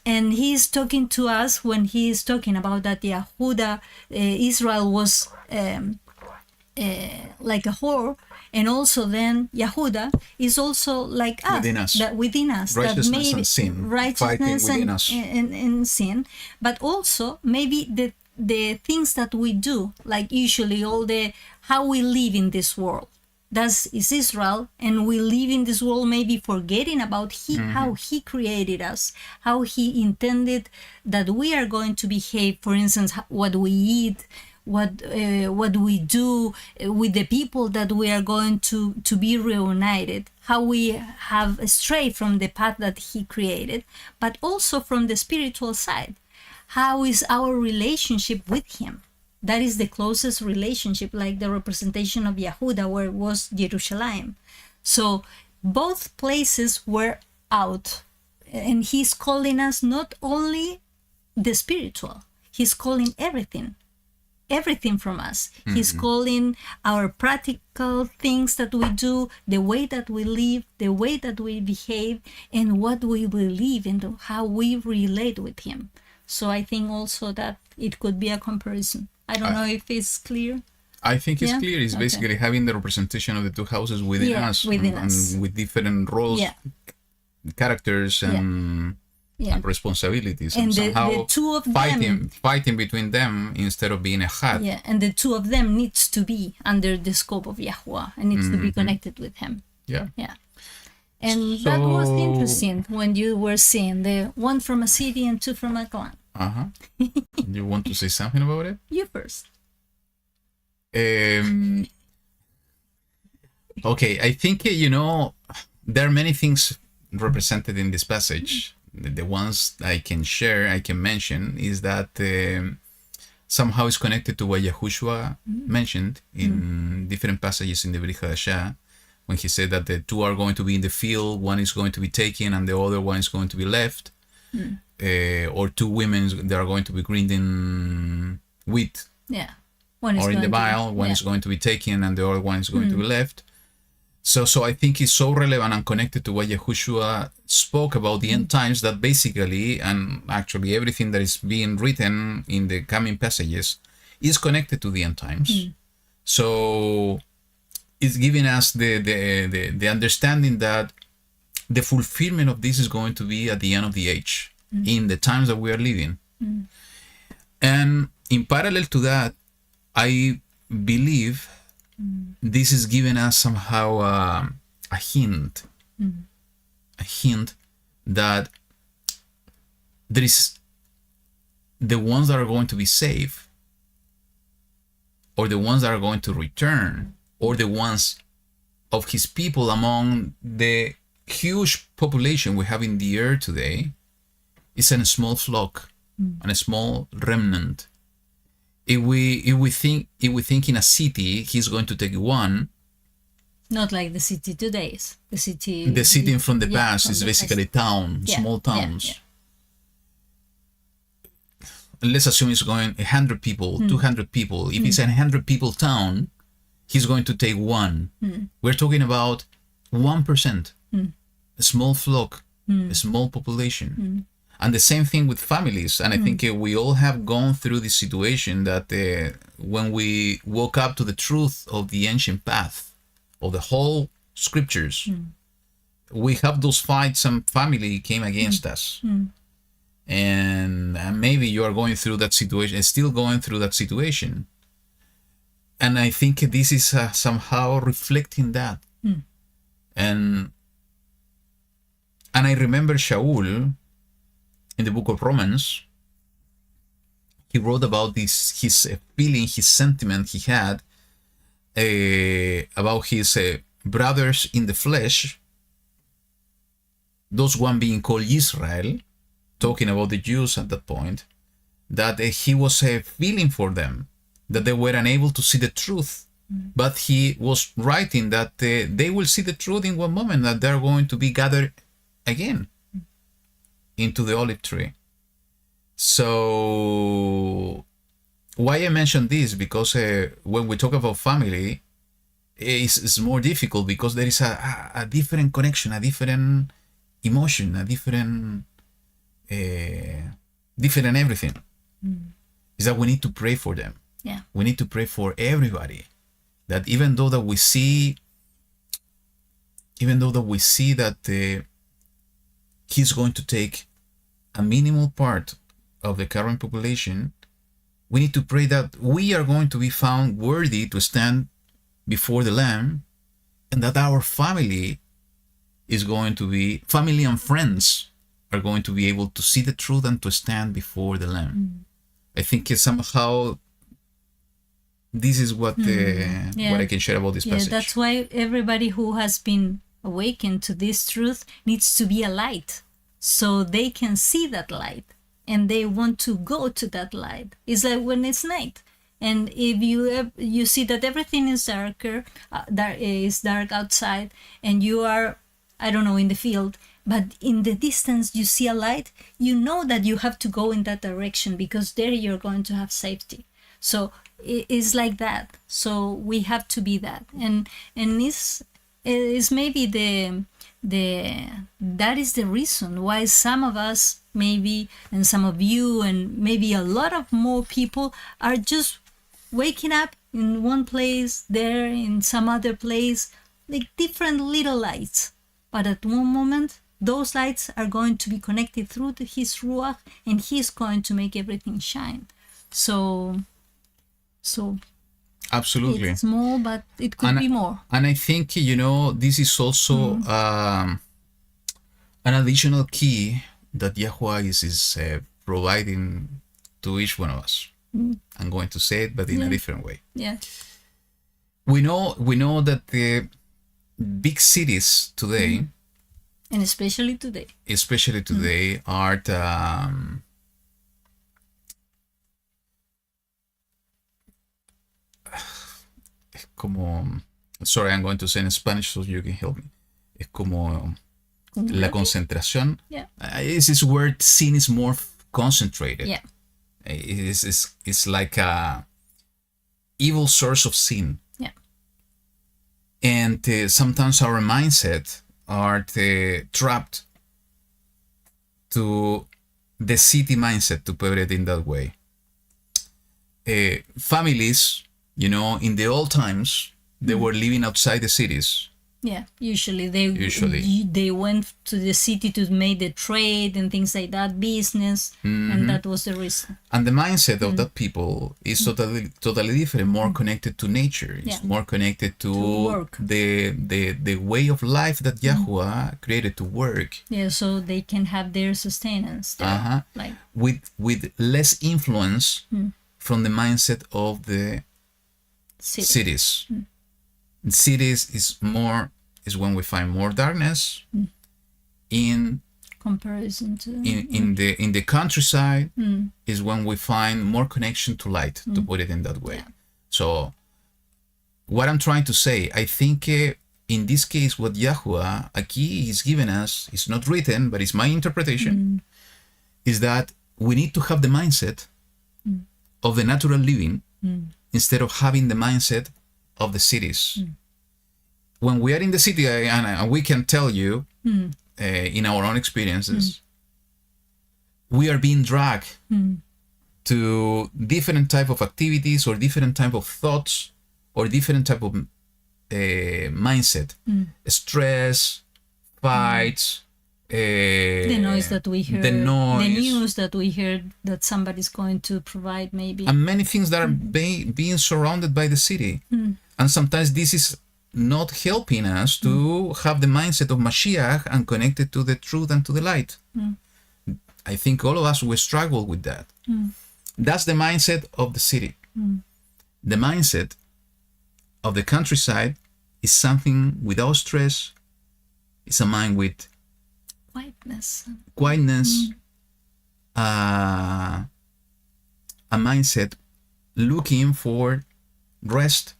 And he is talking to us when he is talking about that Yehuda, Israel was like a whore, and also then Yehuda is also like us, within us, righteousness and sin, righteousness fighting within us. And sin, but also maybe the things that we do, like usually how we live in this world. That is Israel, and we live in this world maybe forgetting about how he created us, how he intended that we are going to behave. For instance, what we eat, what we do with the people that we are going to be reunited, how we have strayed from the path that he created, but also from the spiritual side. How is our relationship with him? That is the closest relationship, like the representation of Yehuda, where it was Jerusalem. So both places were out, and he's calling us not only the spiritual, he's calling everything from us. He's calling our practical things that we do, the way that we live, the way that we behave, and what we believe, and how we relate with him. So I think also that it could be a comparison. I don't know if it's clear. I think it's clear. It's basically having the representation of the two houses within us, and with different roles, characters, and responsibilities, and somehow the two of fighting between them instead of being a had. Yeah, and the two of them needs to be under the scope of YaHuWaH and needs to be connected with him. Yeah. And that was interesting when you were seeing the one from a city and two from a clan. You want to say something about it? You first. Okay, I think, there are many things represented in this passage. The ones I can share, I can mention, is that somehow it's connected to what YaHuWaH mentioned in different passages in the Brit Hadashah, when he said that the two are going to be in the field, one is going to be taken and the other one is going to be left. Or two women that are going to be grinding wheat. One is or in the vial, one is going to be taken and the other one is going to be left. So I think it's so relevant and connected to what YaHuWaH spoke about the end times, that basically, and actually everything that is being written in the coming passages is connected to the end times. So it's giving us the understanding that the fulfillment of this is going to be at the end of the age, in the times that we are living. And in parallel to that, I believe this is giving us somehow a hint that there is the ones that are going to be saved, or the ones that are going to return, or the ones of his people among the huge population we have in the earth today, is a small flock and a small remnant. If we think in a city, he's going to take one. Not like the city today. The city from the past is basically small towns. Let's assume it's going 100 people, 200 people. If it's a 100 people town, he's going to take one. We're talking about 1%, a small flock, a small population. And the same thing with families. And I think we all have gone through this situation that when we woke up to the truth of the ancient path, of the whole scriptures, we have those fights, some family came against us. And maybe you are going through that situation, still going through that situation. And I think this is somehow reflecting that. And I remember Shaul, in the book of Romans, he wrote about this, his feeling, his sentiment he had about his brothers in the flesh, those one being called Israel, talking about the Jews at that point, that he was feeling for them, that they were unable to see the truth. But he was writing that they will see the truth in one moment, that they're going to be gathered again into the olive tree. So why I mention this, because when we talk about family, it's more difficult, because there is a different connection, a different emotion, a different different in everything. Is that we need to pray for them. Yeah. We need to pray for everybody. That even though that we see that he's going to take a minimal part of the current population, we need to pray that we are going to be found worthy to stand before the Lamb, and that our family and friends are going to be able to see the truth and to stand before the Lamb. I think somehow this is what what I can share about this passage. Yeah, that's why everybody who has been awakened to this truth needs to be a light, so they can see that light and they want to go to that light. It's like when it's night, and if you see that everything is dark outside, and you are, I don't know, in the field, but in the distance you see a light, you know that you have to go in that direction because there you're going to have safety. So it's like that. So we have to be that, and this is maybe that is the reason why some of us maybe, and some of you, and maybe a lot of more people are just waking up in one place, there in some other place, like different little lights. But at one moment, those lights are going to be connected through his Ruach, and he's going to make everything shine. So absolutely, it's small, but it could be more. And I think, this is also an additional key that YaHuWaH is providing to each one of us. I'm going to say it, but in a different way. Yeah. We know that the big cities today, and especially today, are como, sorry, I'm going to say in Spanish so you can help me. Es como la concentración. Yeah. This word sin is more concentrated. Yeah. It's like a evil source of sin. Yeah. And sometimes our mindset are trapped to the city mindset, to put it in that way. Families, in the old times, they were living outside the cities. Yeah, usually they went to the city to make the trade and things like that, business, and that was the reason. And the mindset of that people is totally different, more connected to nature. It's more connected to work. The way of life that YaHuWaH created to work. Yeah, so they can have their sustenance there, like with less influence from the mindset of the cities. Cities is when we find more darkness. In comparison to in the countryside is when we find more connection to light, to put it in that way. So what I'm trying to say, I think in this case what YaHuWaH aquí is giving us, is not written, but it's my interpretation, is that we need to have the mindset of the natural living instead of having the mindset of the cities. When we are in the city, and we can tell you in our own experiences, we are being dragged to different type of activities or different type of thoughts or different type of mindset, stress, fights, the noise that we heard, the news that we heard that somebody's going to provide, maybe, and many things that are being surrounded by the city. And sometimes this is not helping us to have the mindset of Mashiach and connected to the truth and to the light. I think all of us will struggle with that. That's the mindset of the city. The mindset of the countryside is something without stress. It's a mind with quietness, a mindset looking for rest,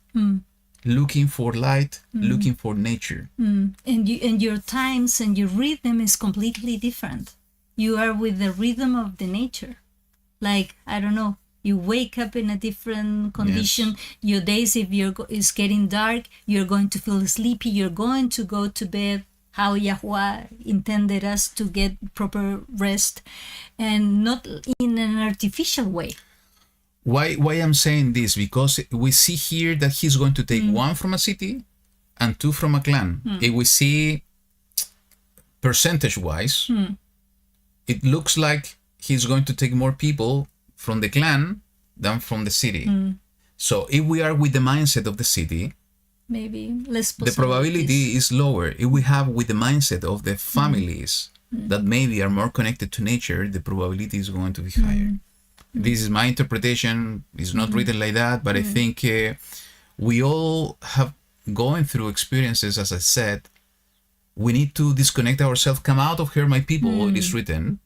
looking for light, looking for nature. And your times and your rhythm is completely different. You are with the rhythm of the nature. Like, I don't know, you wake up in a different condition. Yes. Your days, if it's getting dark, you're going to feel sleepy. You're going to go to bed how YaHuWaH intended us to get proper rest, and not in an artificial way. Why I'm saying this? Because we see here that he's going to take one from a city and two from a clan. If we see percentage-wise, it looks like he's going to take more people from the clan than from the city. So if we are with the mindset of the city, maybe less the probability is lower. If we have with the mindset of the families that maybe are more connected to nature, the probability is going to be higher. This is my interpretation. It's not written like that, but I think we all have going through experiences, as I said. We need to disconnect ourselves, come out of here, my people, it is written.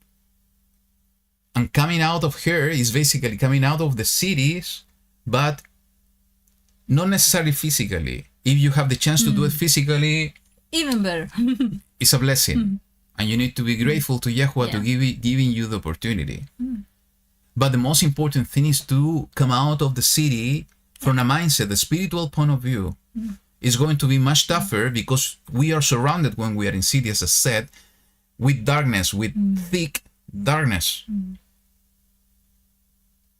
And coming out of here is basically coming out of the cities, but not necessarily physically. If you have the chance to do it physically, even better. it's a blessing. And you need to be grateful to YaHuWaH to giving you the opportunity. But the most important thing is to come out of the city from a mindset, the spiritual point of view. It's going to be much tougher because we are surrounded when we are in city, as I said, with darkness, with thick darkness.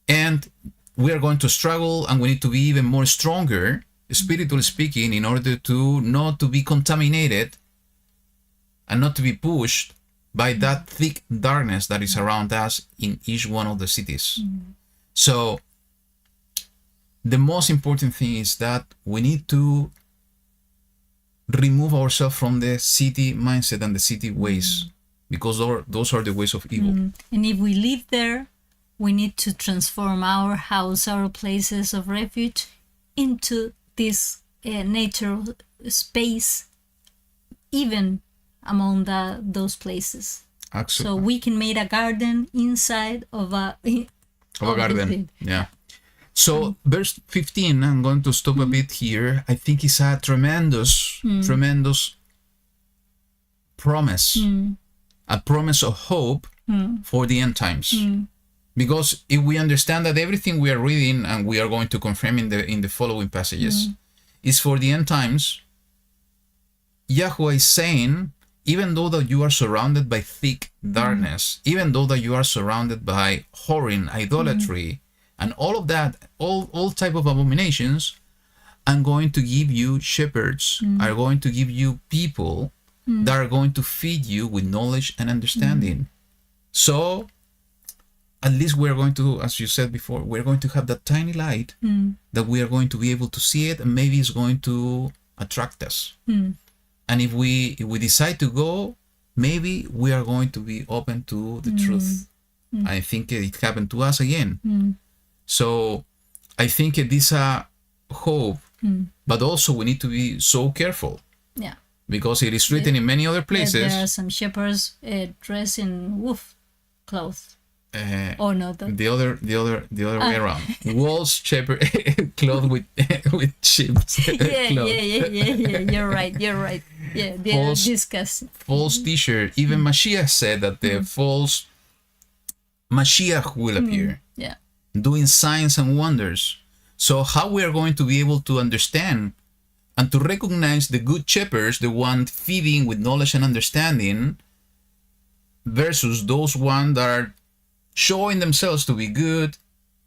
And we are going to struggle, and we need to be even more stronger, spiritually speaking, in order to not to be contaminated and not to be pushed by that thick darkness that is around us in each one of the cities. So the most important thing is that we need to remove ourselves from the city mindset and the city ways, because those are the ways of evil. And if we live there, we need to transform our house, our places of refuge, into this nature space, even among those places. Absolutely. So we can make a garden inside of a garden. Yeah. So verse 15, I'm going to stop a bit here. I think it's a tremendous promise, a promise of hope for the end times. Because if we understand that everything we are reading, and we are going to confirm in the following passages, is for the end times, YaHuWaH is saying, even though that you are surrounded by thick darkness, even though that you are surrounded by whoring, idolatry, and all of that, all type of abominations, I'm going to give you shepherds, are going to give you people that are going to feed you with knowledge and understanding. So at least we're going to, as you said before, we're going to have that tiny light that we are going to be able to see it, and maybe it's going to attract us. And if we decide to go, maybe we are going to be open to the truth. I think it happened to us again. So I think it is a hope, but also we need to be so careful. Yeah. Because it is written in many other places. There are some shepherds dressed in wolf clothes. Or not the other way around. Wolves shepherd clothed with sheep. Yeah. You're right. Yeah, they are discussing. False teacher. Even Mashiach said that the false Mashiach will appear. Yeah. Doing signs and wonders. So how we are going to be able to understand and to recognize the good shepherds, the one feeding with knowledge and understanding, versus those one that are showing themselves to be good,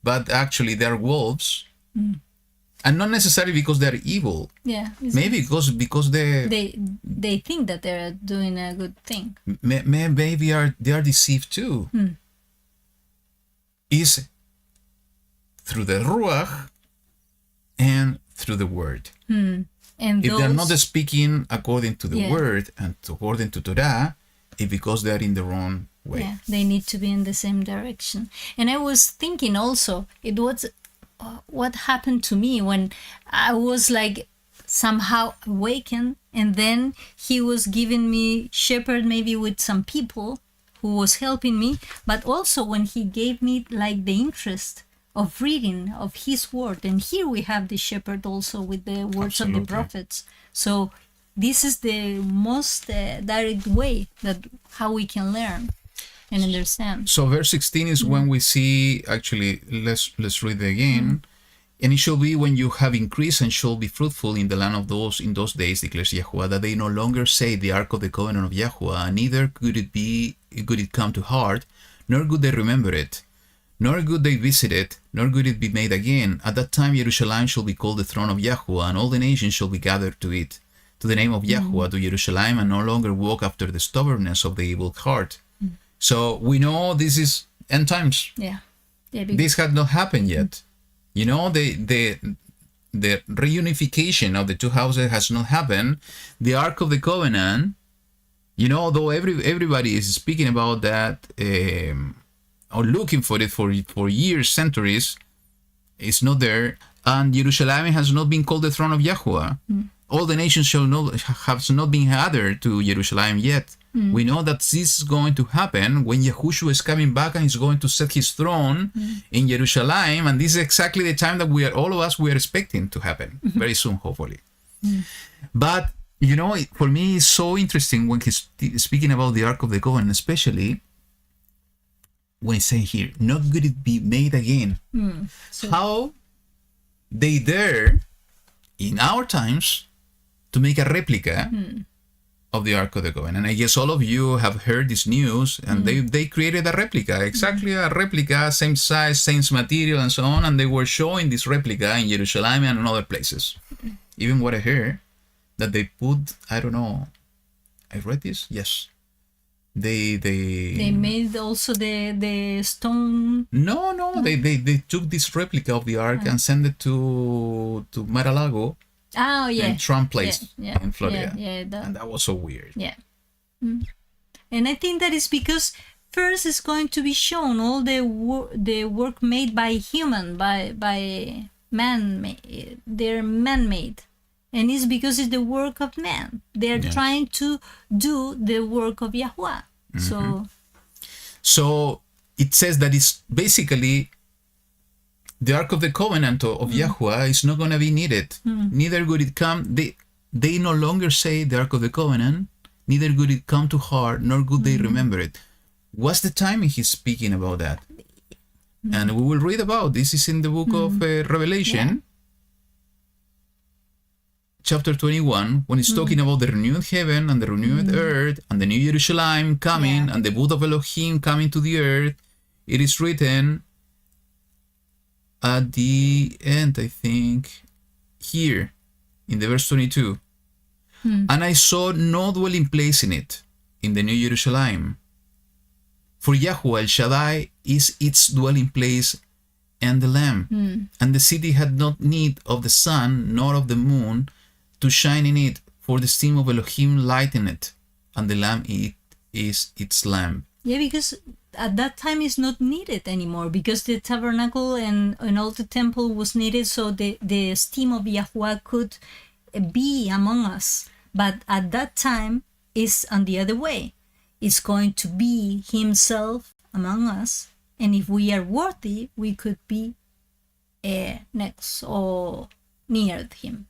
but actually they're wolves, and not necessarily because they're evil. Yeah, maybe because they think that they're doing a good thing. Maybe they are deceived too. Is through the ruach and through the word. And if they're not speaking according to the word and according to Torah, it's because they're in the wrong way. Yeah, they need to be in the same direction. And I was thinking also, it was what happened to me when I was like somehow awakened, and then he was giving me shepherd maybe with some people who was helping me, but also when he gave me like the interest of reading of his word. And here we have the shepherd also with the words of the prophets. So this is the most direct way that how we can learn and understand. So verse 16 is when we see, actually, let's read it again. And it shall be when you have increased and shall be fruitful in the land of those in those days, declares YaHuWaH, that they no longer say the ark of the covenant of YaHuWaH, neither could it come to heart, nor could they remember it, nor could they visit it, nor could it be made again. At that time Jerusalem shall be called the throne of YaHuWaH, and all the nations shall be gathered to it, to the name of YaHuWaH, to Jerusalem, and no longer walk after the stubbornness of the evil heart. So we know this is end times. Yeah. This had not happened yet. You know, the reunification of the two houses has not happened. The Ark of the Covenant, you know, though everybody is speaking about that or looking for it for years, centuries, it's not there. And Jerusalem has not been called the throne of YaHuWaH. All the nations have not been gathered to Jerusalem yet. We know that this is going to happen when Yahushua is coming back and is going to set his throne in Jerusalem, and this is exactly the time that all of us are expecting to happen very soon, hopefully. But you know, for me, it's so interesting when he's speaking about the Ark of the Covenant, especially when he's saying here, "Not could it be made again." So, how they dare in our times to make a replica of the Ark of the Covenant. And I guess all of you have heard this news, and they created a replica, exactly a replica, same size, same material, and so on, and they were showing this replica in Jerusalem and in other places. Even what I heard, that they put, I don't know, I read this? Yes. They made also the stone. No. They took this replica of the Ark and sent it to Mar-a-Lago. Oh yeah, in Trump Place in Florida. And that was so weird. Yeah. And I think that is because first it's going to be shown all the work made by human, by man. They're man-made, and it's because it's the work of man. They're trying to do the work of YaHuWaH. So it says that it's basically the Ark of the Covenant of YaHuWaH is not going to be needed. Neither would it come. They no longer say the Ark of the Covenant. Neither would it come to heart, nor would they remember it. What's the timing he's speaking about that? And we will read about this. Is in the book of Revelation, chapter 21, when it's talking about the renewed heaven and the renewed earth and the new Jerusalem coming and the boot of Elohim coming to the earth. It is written at the end, I think, here in the verse 22. And I saw no dwelling place in it, in the new Jerusalem. For YaHuWaH El Shaddai is its dwelling place and the Lamb. And the city had not need of the sun nor of the moon to shine in it, for the stream of Elohim lighten it, and the Lamb it is its lamp. Yeah, because at that time it's not needed anymore, because the tabernacle and all the temple was needed, so the steam of YaHuWaH could be among us. But at that time is on the other way. It's going to be himself among us, and if we are worthy, we could be next or near him.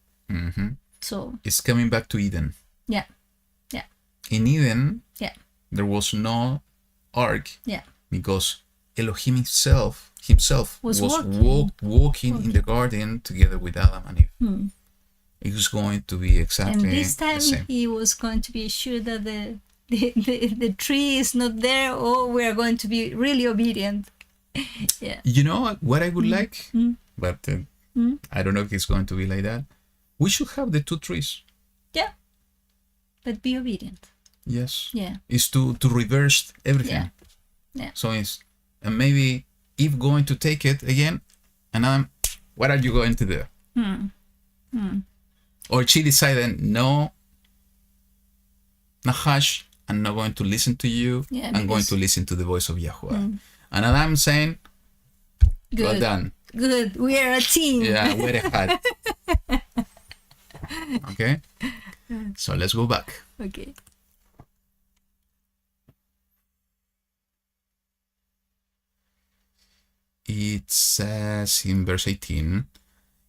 So it's coming back to Eden. Yeah. In Eden, there was no ark, Yeah. because Elohim himself Was walking in the garden together with Adam and Eve. It was going to be exactly And this time the same. he was going to be sure that the tree is not there, or we are going to be really obedient. Yeah. You know what I would like? But I don't know if it's going to be like that. We should have the two trees. Yeah. But be obedient. Yes. Yeah. It's to reverse everything. Yeah. So it's, and maybe Eve going to take it again, and what are you going to do? Or she decided, no, Nahash, I'm not going to listen to you. Yeah, I'm going to listen to the voice of YaHuWaH. And Adam saying, Good. well done. Good. We are a team. Yeah, wear a hat. Okay? So let's go back. Okay. It says in verse 18,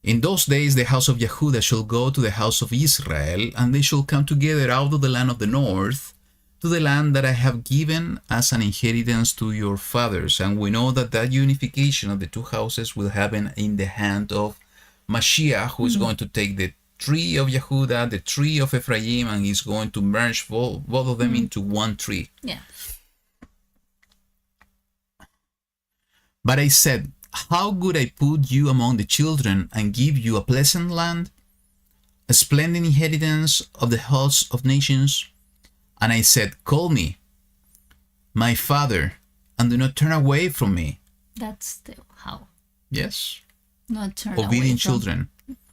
in those days the house of Yehudah shall go to the house of Israel, and they shall come together out of the land of the north, to the land that I have given as an inheritance to your fathers. And we know that that unification of the two houses will happen in the hand of Mashiach, who is going to take the tree of Yehuda, the tree of Ephraim, and he's going to merge both of them into one tree. Yeah. But I said, how could I put you among the children and give you a pleasant land, a splendid inheritance of the hosts of nations? And I said, call me, my father, and do not turn away from me. That's the how. Yes. Not turn away Obedient children.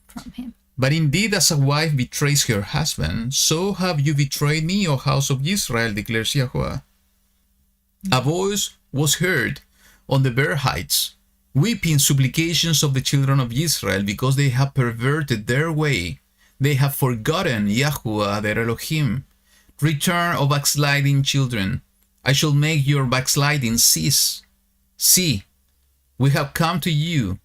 from him. But indeed, as a wife betrays her husband, so have you betrayed me, O house of Israel, declares YaHuWaH. A voice was heard on the bare heights, weeping supplications of the children of Israel, because they have perverted their way. They have forgotten YaHuWaH, their Elohim. Return, O backsliding children. I shall make your backsliding cease. See, we have come to you,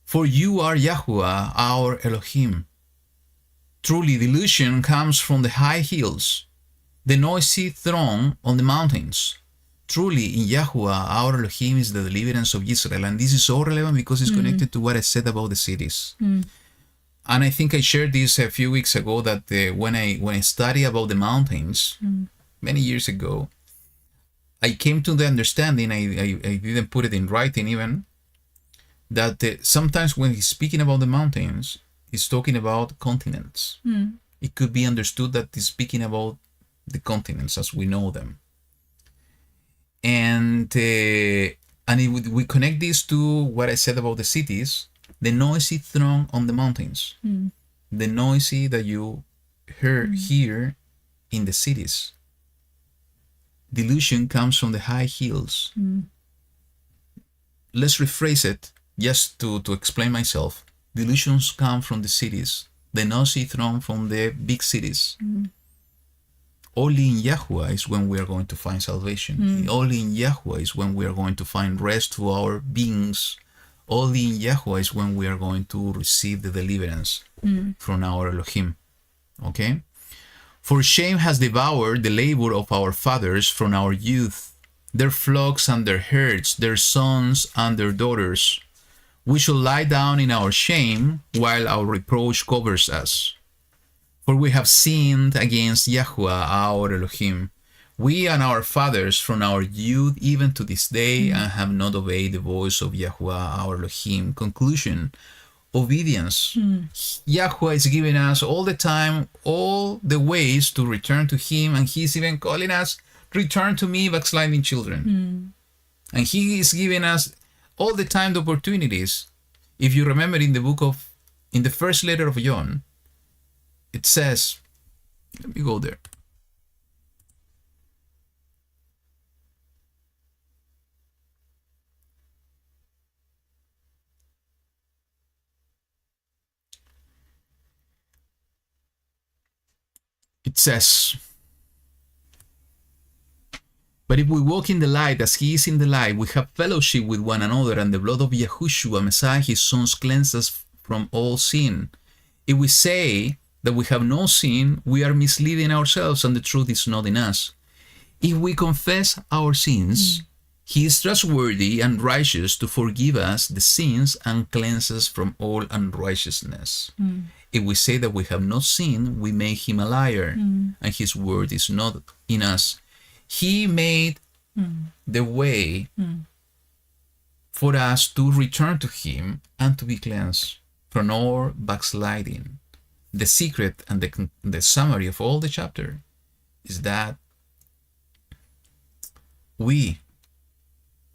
for you are YaHuWaH, our Elohim. Truly, delusion comes from the high hills, the noisy throng on the mountains. Truly, in YaHuWaH, our Elohim is the deliverance of Israel. And this is so relevant because it's connected to what I said about the cities. And I think I shared this a few weeks ago, that when I study about the mountains, many years ago, I came to the understanding, I didn't put it in writing even, that sometimes when he's speaking about the mountains, he's talking about continents. It could be understood that he's speaking about the continents as we know them. And we connect this to what I said about the cities, the noisy throng on the mountains, the noisy that you hear in the cities. Delusion comes from the high hills. Let's rephrase it just to explain myself. Delusions come from the cities, the noisy throng from the big cities. Only in YaHuWaH is when we are going to find salvation. Only in YaHuWaH is when we are going to find rest to our beings. Only in YaHuWaH is when we are going to receive the deliverance from our Elohim. Okay? For shame has devoured the labor of our fathers from our youth, their flocks and their herds, their sons and their daughters. We shall lie down in our shame while our reproach covers us. For we have sinned against YaHuWaH, our Elohim, we and our fathers from our youth even to this day, and have not obeyed the voice of YaHuWaH, our Elohim. Conclusion, obedience. YaHuWaH is giving us all the time, all the ways to return to Him, and He's even calling us, return to me, backsliding children. And He is giving us all the time the opportunities. If you remember in the first letter of John, it says, let me go there. It says, but if we walk in the light as He is in the light, we have fellowship with one another, and the blood of Yahushua, Messiah, His Son, cleanses us from all sin. If we say that we have no sin, we are misleading ourselves, and the truth is not in us. If we confess our sins, He is trustworthy and righteous to forgive us the sins and cleanse us from all unrighteousness. If we say that we have not sinned, we make Him a liar, and His word is not in us. He made the way for us to return to Him and to be cleansed from all backsliding. The secret and the summary of all the chapter is that we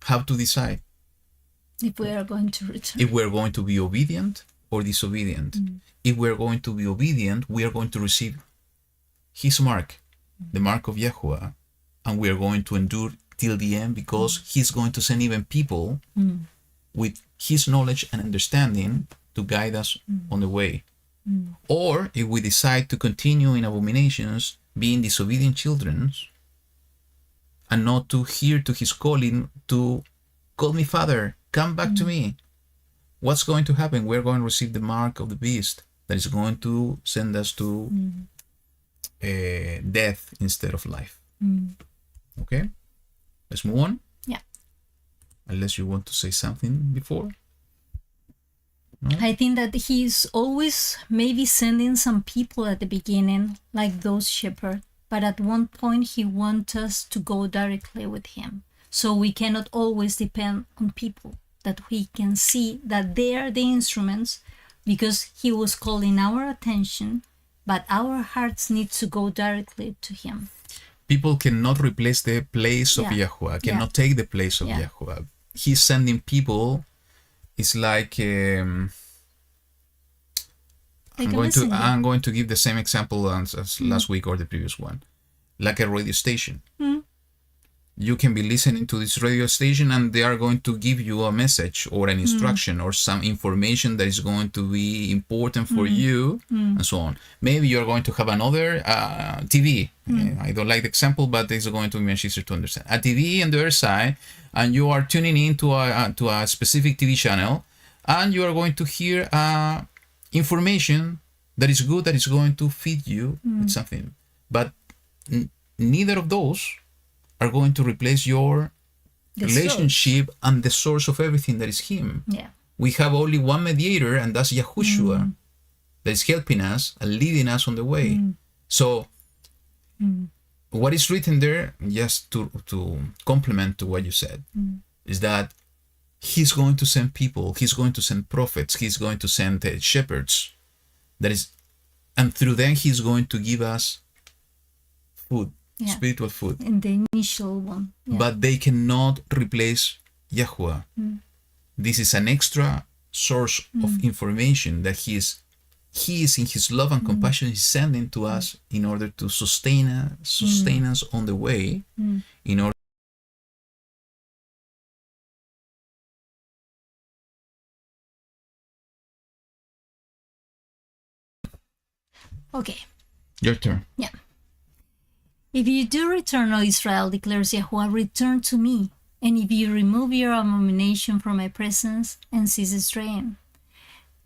have to decide if we are going to return. If we are going to be obedient or disobedient. If we are going to be obedient, we are going to receive His mark, the mark of YaHuWaH, and we are going to endure till the end, because He's going to send even people with His knowledge and understanding to guide us on the way. Or if we decide to continue in abominations, being disobedient children, and not to hear to His calling to call me Father, come back to me, what's going to happen? We're going to receive the mark of the beast that is going to send us to death instead of life. Okay, let's move on. Yeah. Unless you want to say something before. I think that he's always maybe sending some people at the beginning, like those shepherds, but at one point he wants us to go directly with him. So we cannot always depend on people, that we can see that they are the instruments, because he was calling our attention, but our hearts need to go directly to him. People cannot replace the place of Yeah. YaHuWaH, cannot take the place of Yeah. YaHuWaH. He's sending people. It's like Like a I'm messenger. going to give the same example as last week or the previous one, like a radio station. You can be listening to this radio station and they are going to give you a message or an instruction or some information that is going to be important for you and so on. Maybe you're going to have another TV. I don't like the example, but it's going to be much easier to understand. A TV on the other side, and you are tuning in to a specific TV channel, and you are going to hear information that is good, that is going to feed you with something. But neither of those are going to replace your The relationship and the source of everything, that is him. Yeah. We have only one mediator, and that's YaHuWaH, that is helping us and leading us on the way. So what is written there, just to complement to what you said, is that he's going to send people, he's going to send prophets, he's going to send shepherds, and through them he's going to give us food, Yeah. spiritual food. In the initial one. Yeah. But they cannot replace YaHuWaH. This is an extra source of information that he is in his love and compassion is sending to us in order to sustain us on the way, in order. Okay. Your turn. Yeah. If you do return, O Israel, declares YaHuWaH, return to me. And if you remove your abomination from my presence and cease straying,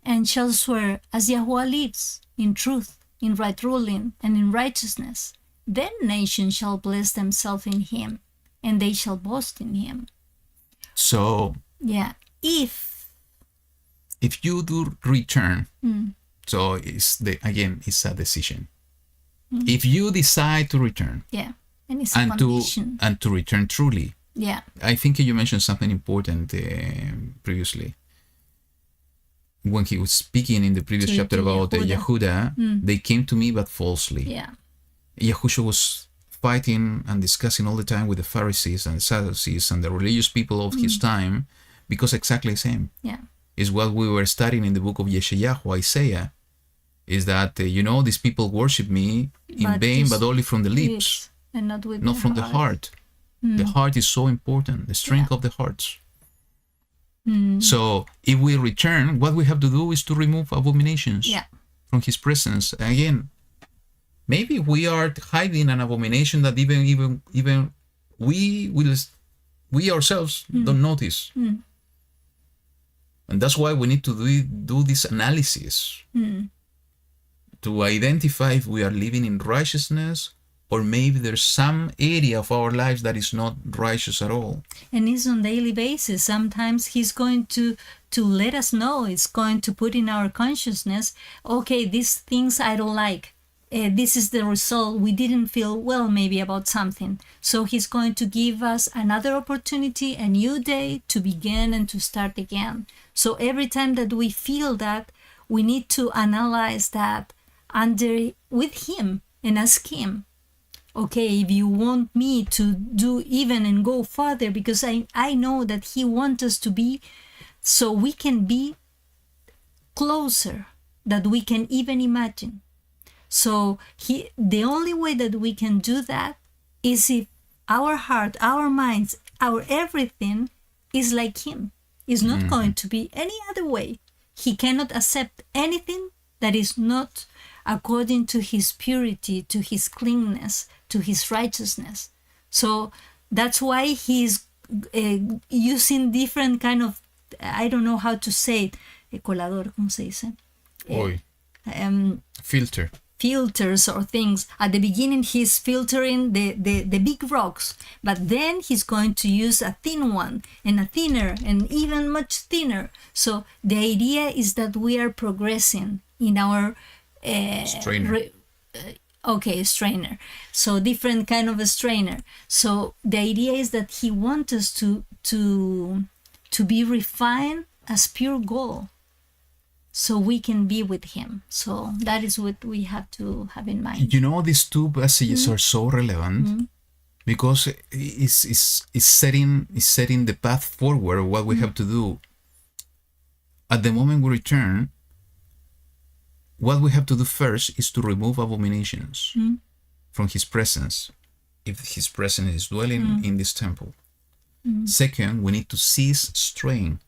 and shall swear, as YaHuWaH lives, in truth, in right ruling, and in righteousness, then nations shall bless themselves in him, and they shall boast in him. So Yeah. If you do return, so it's a decision. If you decide to return yeah. And it's a and condition. to return truly, Yeah. I think you mentioned something important previously. When he was speaking in the previous To chapter about YaHuWaH. YaHuWaH, they came to me but falsely. Yeah. Yahushua was fighting and discussing all the time with the Pharisees and Sadducees and the religious people of his time, because exactly the same Yeah. is what we were studying in the book of Yeshayahu, Isaiah, is that, these people worship me in But vain, this but only from the lips, lips, and not with not the from the heart. The heart is so important, the strength of the hearts. So if we return, what we have to do is to remove abominations Yeah. from his presence. Again, maybe we are hiding an abomination that even we ourselves don't notice. And that's why we need to do this analysis to identify if we are living in righteousness, or maybe there's some area of our lives that is not righteous at all. And it's on daily basis. Sometimes he's going to let us know. It's going to put in our consciousness, okay, these things I don't like. This is the result. We didn't feel well maybe about something. So he's going to give us another opportunity, a new day to begin and to start again. So every time that we feel that, we need to analyze that with him and ask him, okay, if you want me to do even and go further, because I know that he wants us to be, so we can be closer that we can even imagine. So the only way that we can do that is if our heart, our minds, our everything is like him. It's not going to be any other way. He cannot accept anything that is not according to his purity, to his cleanness, to his righteousness. So that's why he's using different kind of, I don't know how to say it, colador, ¿cómo se dice? Oy. Um, Filter. filters or things. At the beginning, he's filtering the big rocks, but then he's going to use a thin one and a thinner and even much thinner. So the idea is that we are progressing in our Strainer. strainer. So different kind of a strainer. So the idea is that he wants us to be refined as pure gold, so we can be with him. So that is what we have to have in mind. You know, these two passages are so relevant because it's setting the path forward of what we have to do. At the moment we return, what we have to do first is to remove abominations from his presence, if his presence is dwelling in this temple. Second, we need to cease straying.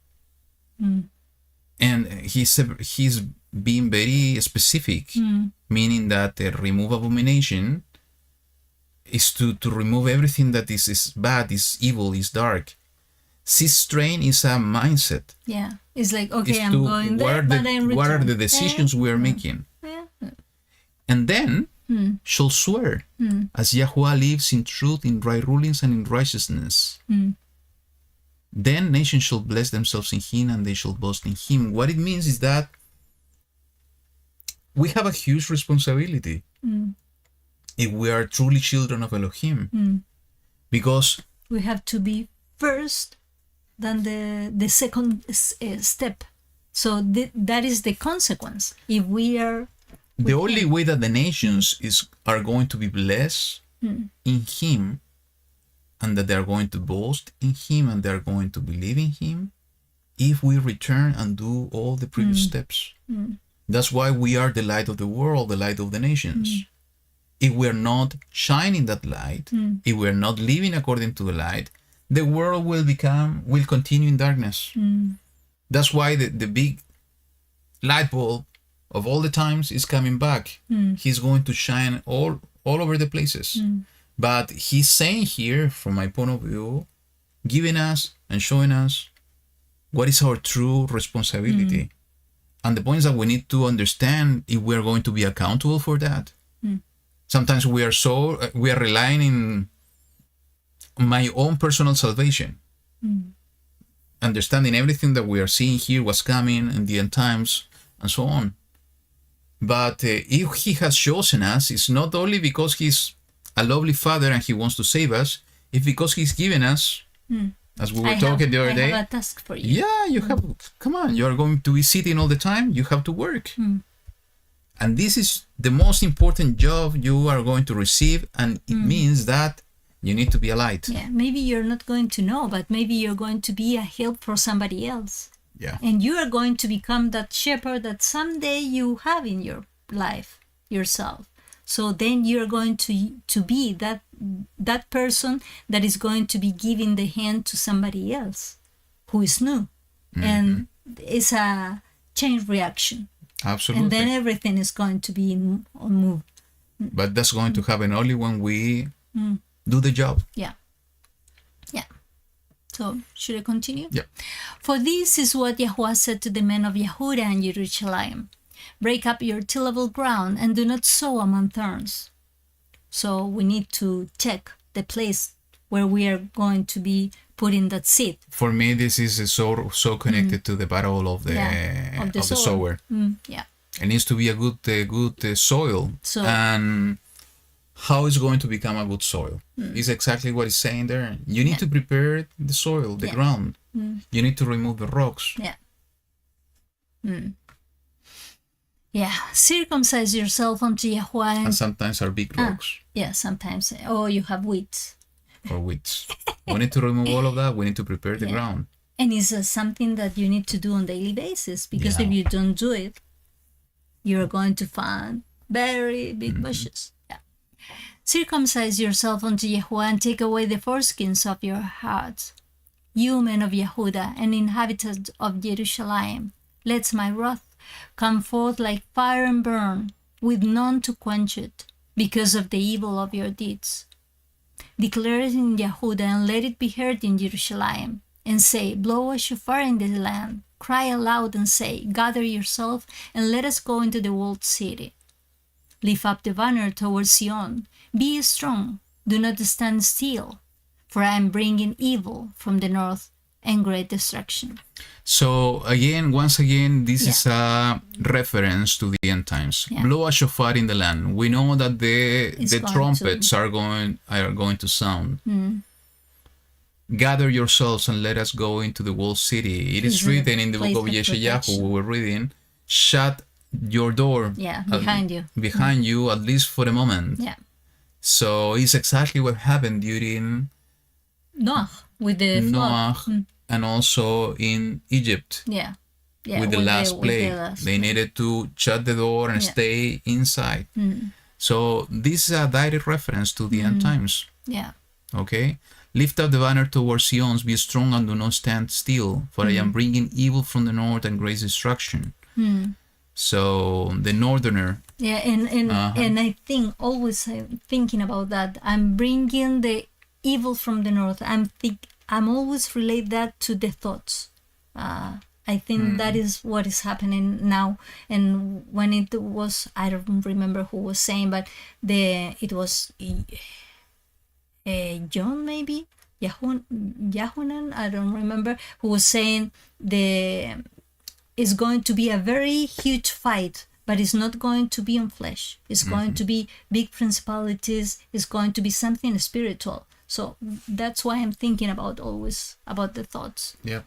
And he's being very specific, meaning that remove abomination is to remove everything that is bad, is evil, is dark. Cease straying is a mindset. Yeah, it's like, okay, It's I'm to going there, but I'm what are the returning. decisions we are making? Yeah. And then shall swear, as YaHuWaH lives in truth, in right rulings, and in righteousness. Then nations shall bless themselves in him, and they shall boast in him. What it means is that we have a huge responsibility if we are truly children of Elohim, because We have to be first than the second step. So that is the consequence. If we are the only way that the nations are going to be blessed in him, and that they are going to boast in him, and they are going to believe in him, if we return and do all the previous steps. That's why we are the light of the world, the light of the nations. If we are not shining that light, if we are not living according to the light, the world will continue in darkness. That's why the big light bulb of all the times is coming back. He's going to shine all over the places. But he's saying here, from my point of view, giving us and showing us what is our true responsibility. And the point is that we need to understand if we are going to be accountable for that. Sometimes we are relying in my own personal salvation, understanding everything that we are seeing here, what's coming in the end times, and so on. But if he has chosen us, it's not only because he's a lovely father and he wants to save us, it's because he's given us, as we were talking the other day. I have a task for you. Yeah, you have, come on, you are going to be sitting all the time, you have to work. And this is the most important job you are going to receive, and it means that you need to be a light. Yeah, maybe you're not going to know, but maybe you're going to be a help for somebody else. Yeah. And you are going to become that shepherd that someday you have in your life yourself. So then you're going to be that person that is going to be giving the hand to somebody else who is new. And it's a chain reaction. Absolutely. And then everything is going to be moved. But that's going to happen only when we do the job. Yeah. Yeah. So should I continue? Yeah. For this is what YaHuWaH said to the men of Yehuda and Jerusalem. Break up your tillable ground and do not sow among thorns. So we need to check the place where we are going to be putting that seed. For me, this is so connected to the parable of the sower. Yeah. It needs to be a good soil. So- and how is going to become a good soil? Is exactly what it's saying there. You need to prepare the soil, the ground. You need to remove the rocks. Yeah. Yeah. Circumcise yourself unto YaHuWaH. And sometimes are big rocks Yeah, sometimes. Oh, you have weeds. or weeds. We need to remove all of that. We need to prepare the ground. And it's something that you need to do on a daily basis, because if you don't do it, you're going to find very big bushes. Yeah. Circumcise yourself unto YaHuWaH and take away the foreskins of your hearts. You men of Yehuda and inhabitants of Jerusalem, let my wrath come forth like fire and burn, with none to quench it, because of the evil of your deeds. Declare it in Yehuda and let it be heard in Jerusalem, and say, blow a shofar in the land, cry aloud and say, gather yourself and let us go into the walled city. Lift up the banner towards Zion. Be strong. Do not stand still, for I am bringing evil from the north and great destruction. So again, once again, this is a reference to the end times. Yeah. Blow a shofar in the land. We know that It's the going trumpets are going to sound. Gather yourselves and let us go into the walled city. It is It's a written in the book of place of YaHuWaH protection. we were reading. Shut your door Yeah, behind you. behind you, at least for a moment. Yeah. So it's exactly what happened during Noah with the Noah flood. and also in Egypt. Yeah. Yeah. With the last plague. They plague. needed to shut the door and Yeah. stay inside. So this is a direct reference to the end times. Yeah. Okay? Lift up the banner towards Zion, be strong and do not stand still, for I am bringing evil from the north and great destruction. So the northerner, Yeah, and I think always thinking about that. I'm bringing the evil from the north. I'm always relate that to the thoughts. I think that is what is happening now. And when it was, I don't remember who was saying, but it was John maybe YaHuWaH, I don't remember, who was saying it's going to be a very huge fight, but it's not going to be on flesh. It's going to be big principalities. It's going to be something spiritual. So that's why I'm thinking always about the thoughts. yeah.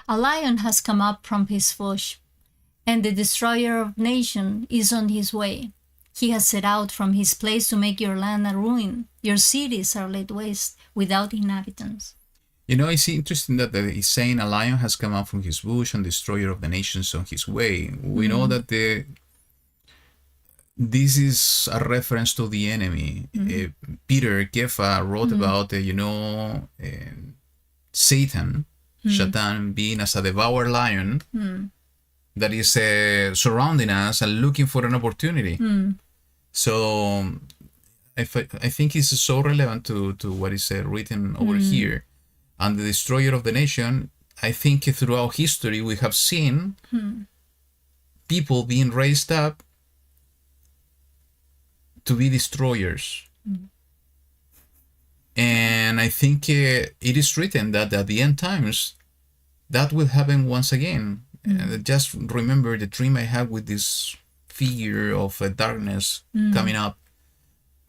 A lion has come up from his bush, and the destroyer of nation is on his way. He has set out from his place to make your land a ruin. Your cities are laid waste without inhabitants. You know, it's interesting that he's saying a lion has come out from his bush and destroyer of the nations on his way. We know that this is a reference to the enemy. Peter Kepha wrote about, Satan, Satan being as a devoured lion that is surrounding us and looking for an opportunity. So I think it's so relevant to what is written over here. And the destroyer of the nation, I think throughout history we have seen people being raised up to be destroyers. And I think it is written that at the end times that will happen once again. Just remember the dream I had with this figure of darkness coming up.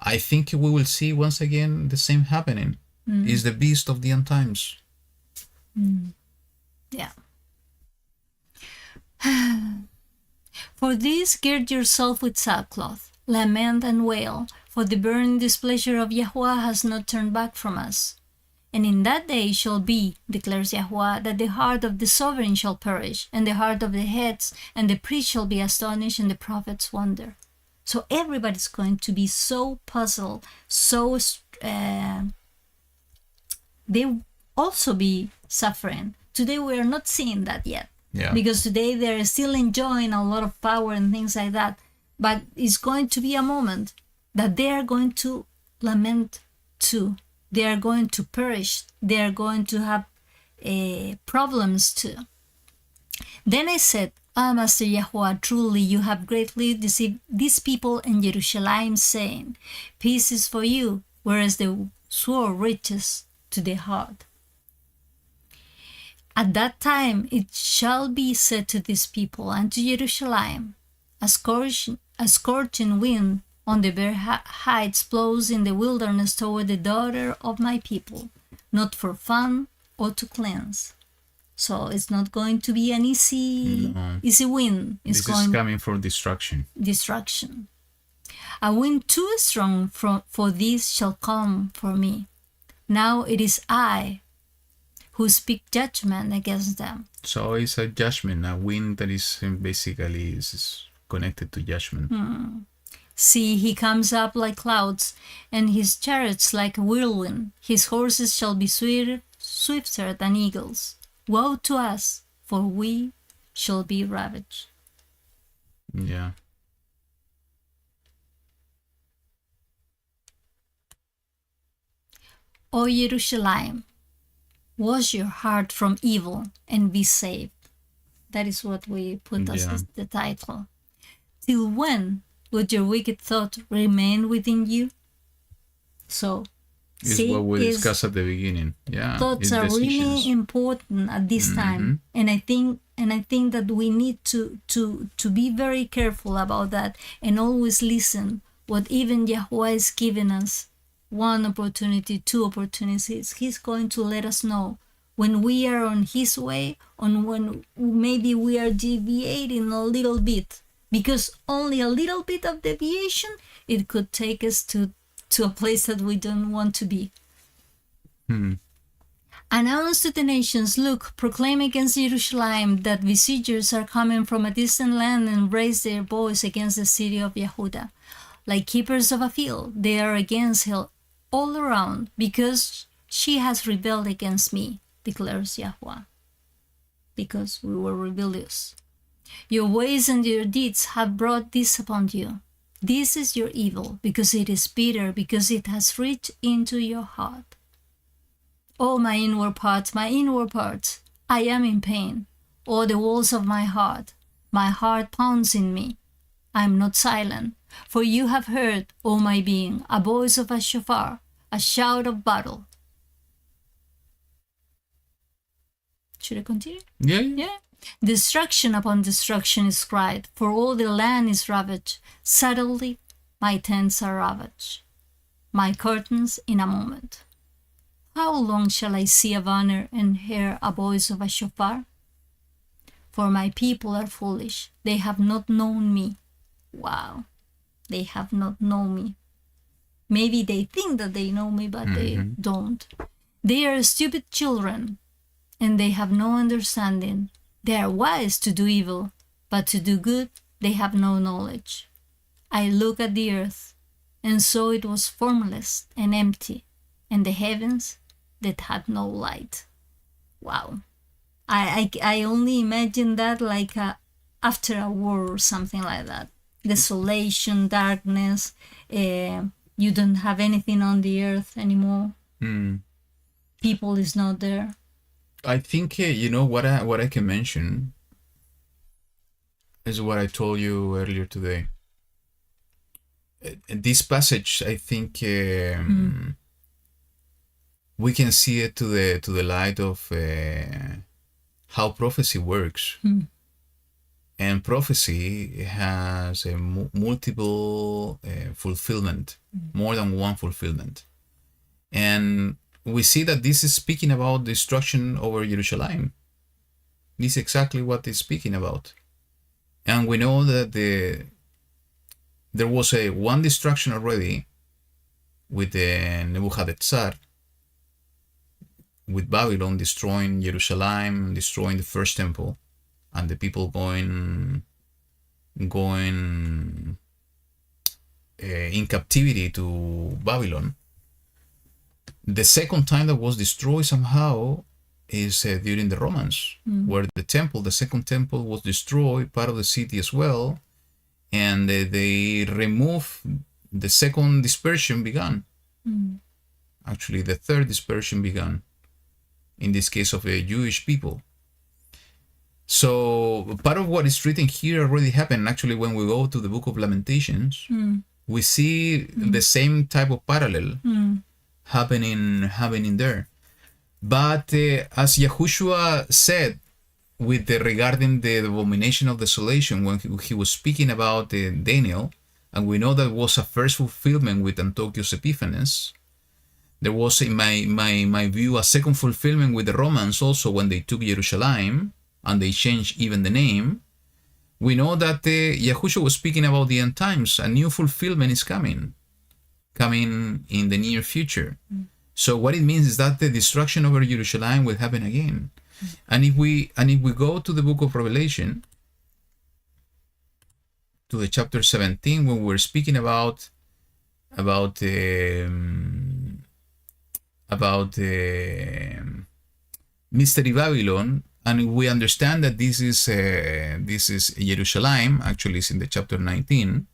I think we will see once again the same happening. Is the beast of the end times. Yeah. For this, gird yourself with sackcloth, lament and wail, for the burning displeasure of YaHuWaH has not turned back from us. And in that day shall be, declares YaHuWaH, that the heart of the sovereign shall perish, and the heart of the heads, and the priest shall be astonished, and the prophets wonder. So everybody's going to be so puzzled, so they also be suffering. Today we are not seeing that yet. Yeah. Because today they're still enjoying a lot of power and things like that. But it's going to be a moment that they are going to lament too. They are going to perish. They are going to have problems too. Then I said, Master YaHuWaH, truly you have greatly deceived these people in Jerusalem, saying, peace is for you, whereas the sword reaches to the heart. At that time it shall be said to this people and to Jerusalem, a scorching wind on the bare heights blows in the wilderness toward the daughter of my people, not for fun or to cleanse. So it's not going to be an easy wind. It's This is coming for destruction. Destruction. A wind too strong for this shall come for me. Now it is I who speak judgment against them. So it's a judgment, a wind that is basically is connected to judgment. See, he comes up like clouds, and his chariots like a whirlwind. His horses shall be swifter than eagles. Woe to us, for we shall be ravaged. Yeah. O Jerusalem, wash your heart from evil and be saved. That is what we put as the title. Till when would your wicked thought remain within you? So, It's see, what we is discussed at the beginning. Yeah, thoughts it's are decisions. really important at this time, and I think that we need to be very careful about that and always listen what even YaHuWaH is giving us. One opportunity, two opportunities. He's going to let us know when we are on his way, on when maybe we are deviating a little bit, because only a little bit of deviation, it could take us to a place that we don't want to be. Announce to the nations, look, proclaim against Jerusalem that besiegers are coming from a distant land, and raise their voice against the city of Yehuda. Like keepers of a field, they are against her all around, because she has rebelled against me, declares YaHuWaH. Because we were rebellious. Your ways and your deeds have brought this upon you. This is your evil, because it is bitter, because it has reached into your heart. Oh, my inward parts, I am in pain. Oh, the walls of my heart pounds in me. I am not silent, for you have heard, O my being, a voice of a shofar, a shout of battle. Should I continue? Yeah. Destruction upon destruction is cried, for all the land is ravaged. Suddenly, my tents are ravaged, my curtains in a moment. How long shall I see a banner and hear a voice of a shofar? For my people are foolish, they have not known me. Wow, they have not known me. Maybe they think that they know me, but they don't. They are stupid children, and they have no understanding. They are wise to do evil, but to do good they have no knowledge. I look at the earth, and so it was formless and empty, and the heavens that had no light. Wow. I only imagine that like after a war or something like that. Desolation, darkness, you don't have anything on the earth anymore. People is not there. I think you know what I can mention is what I told you earlier today. This passage, I think, we can see it to the light of how prophecy works. And prophecy has a multiple fulfillment, more than one fulfillment. And we see that this is speaking about destruction over Jerusalem. This is exactly what it's speaking about. And we know that there was one destruction already with the Nebuchadnezzar, with Babylon destroying Jerusalem, destroying the first temple, and the people going in captivity to Babylon. The second time that was destroyed somehow is during the Romans, where the second temple was destroyed, part of the city as well, and they removed, the second dispersion began. Actually, the third dispersion began, in this case of Jewish people. So part of what is written here already happened. Actually, when we go to the book of Lamentations, we see the same type of parallel happening there. But as YaHuWaH said regarding the abomination of desolation, when he was speaking about Daniel, and we know that was a first fulfillment with Antiochus Epiphanes, there was, in my view, a second fulfillment with the Romans also when they took Jerusalem, and they changed even the name. We know that YaHuWaH was speaking about the end times. A new fulfillment is coming in the near future. So what it means is that the destruction over Jerusalem will happen again. And if we go to the book of Revelation, to the chapter 17, when we're speaking about Mystery Babylon, and we understand that this is Jerusalem. Actually, it's in the chapter 19.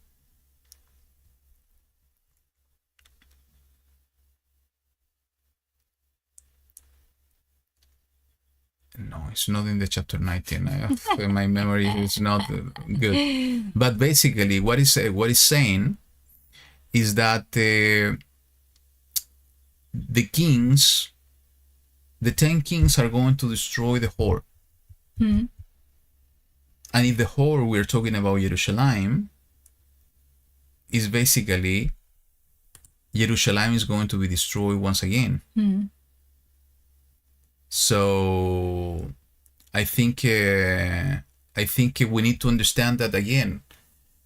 No, it's not in the chapter 19. My memory is not good. But basically, what is saying is that the kings, the 10 kings, are going to destroy the whore. Mm. And if the whore we're talking about Jerusalem, is basically Jerusalem is going to be destroyed once again. Mm. So I think we need to understand that again.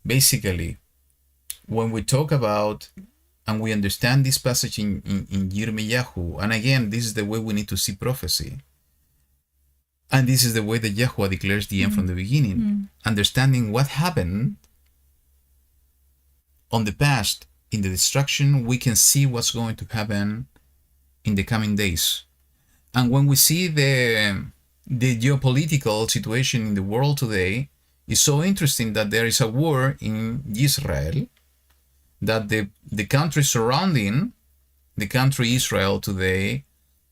Basically, when we talk about and we understand this passage in YaHuWaH, and again, this is the way we need to see prophecy. And this is the way that YaHuWaH declares the end from the beginning. Understanding what happened on the past in the destruction, we can see what's going to happen in the coming days. And when we see the geopolitical situation in the world today, it's so interesting that there is a war in Israel, that the countries surrounding the country Israel today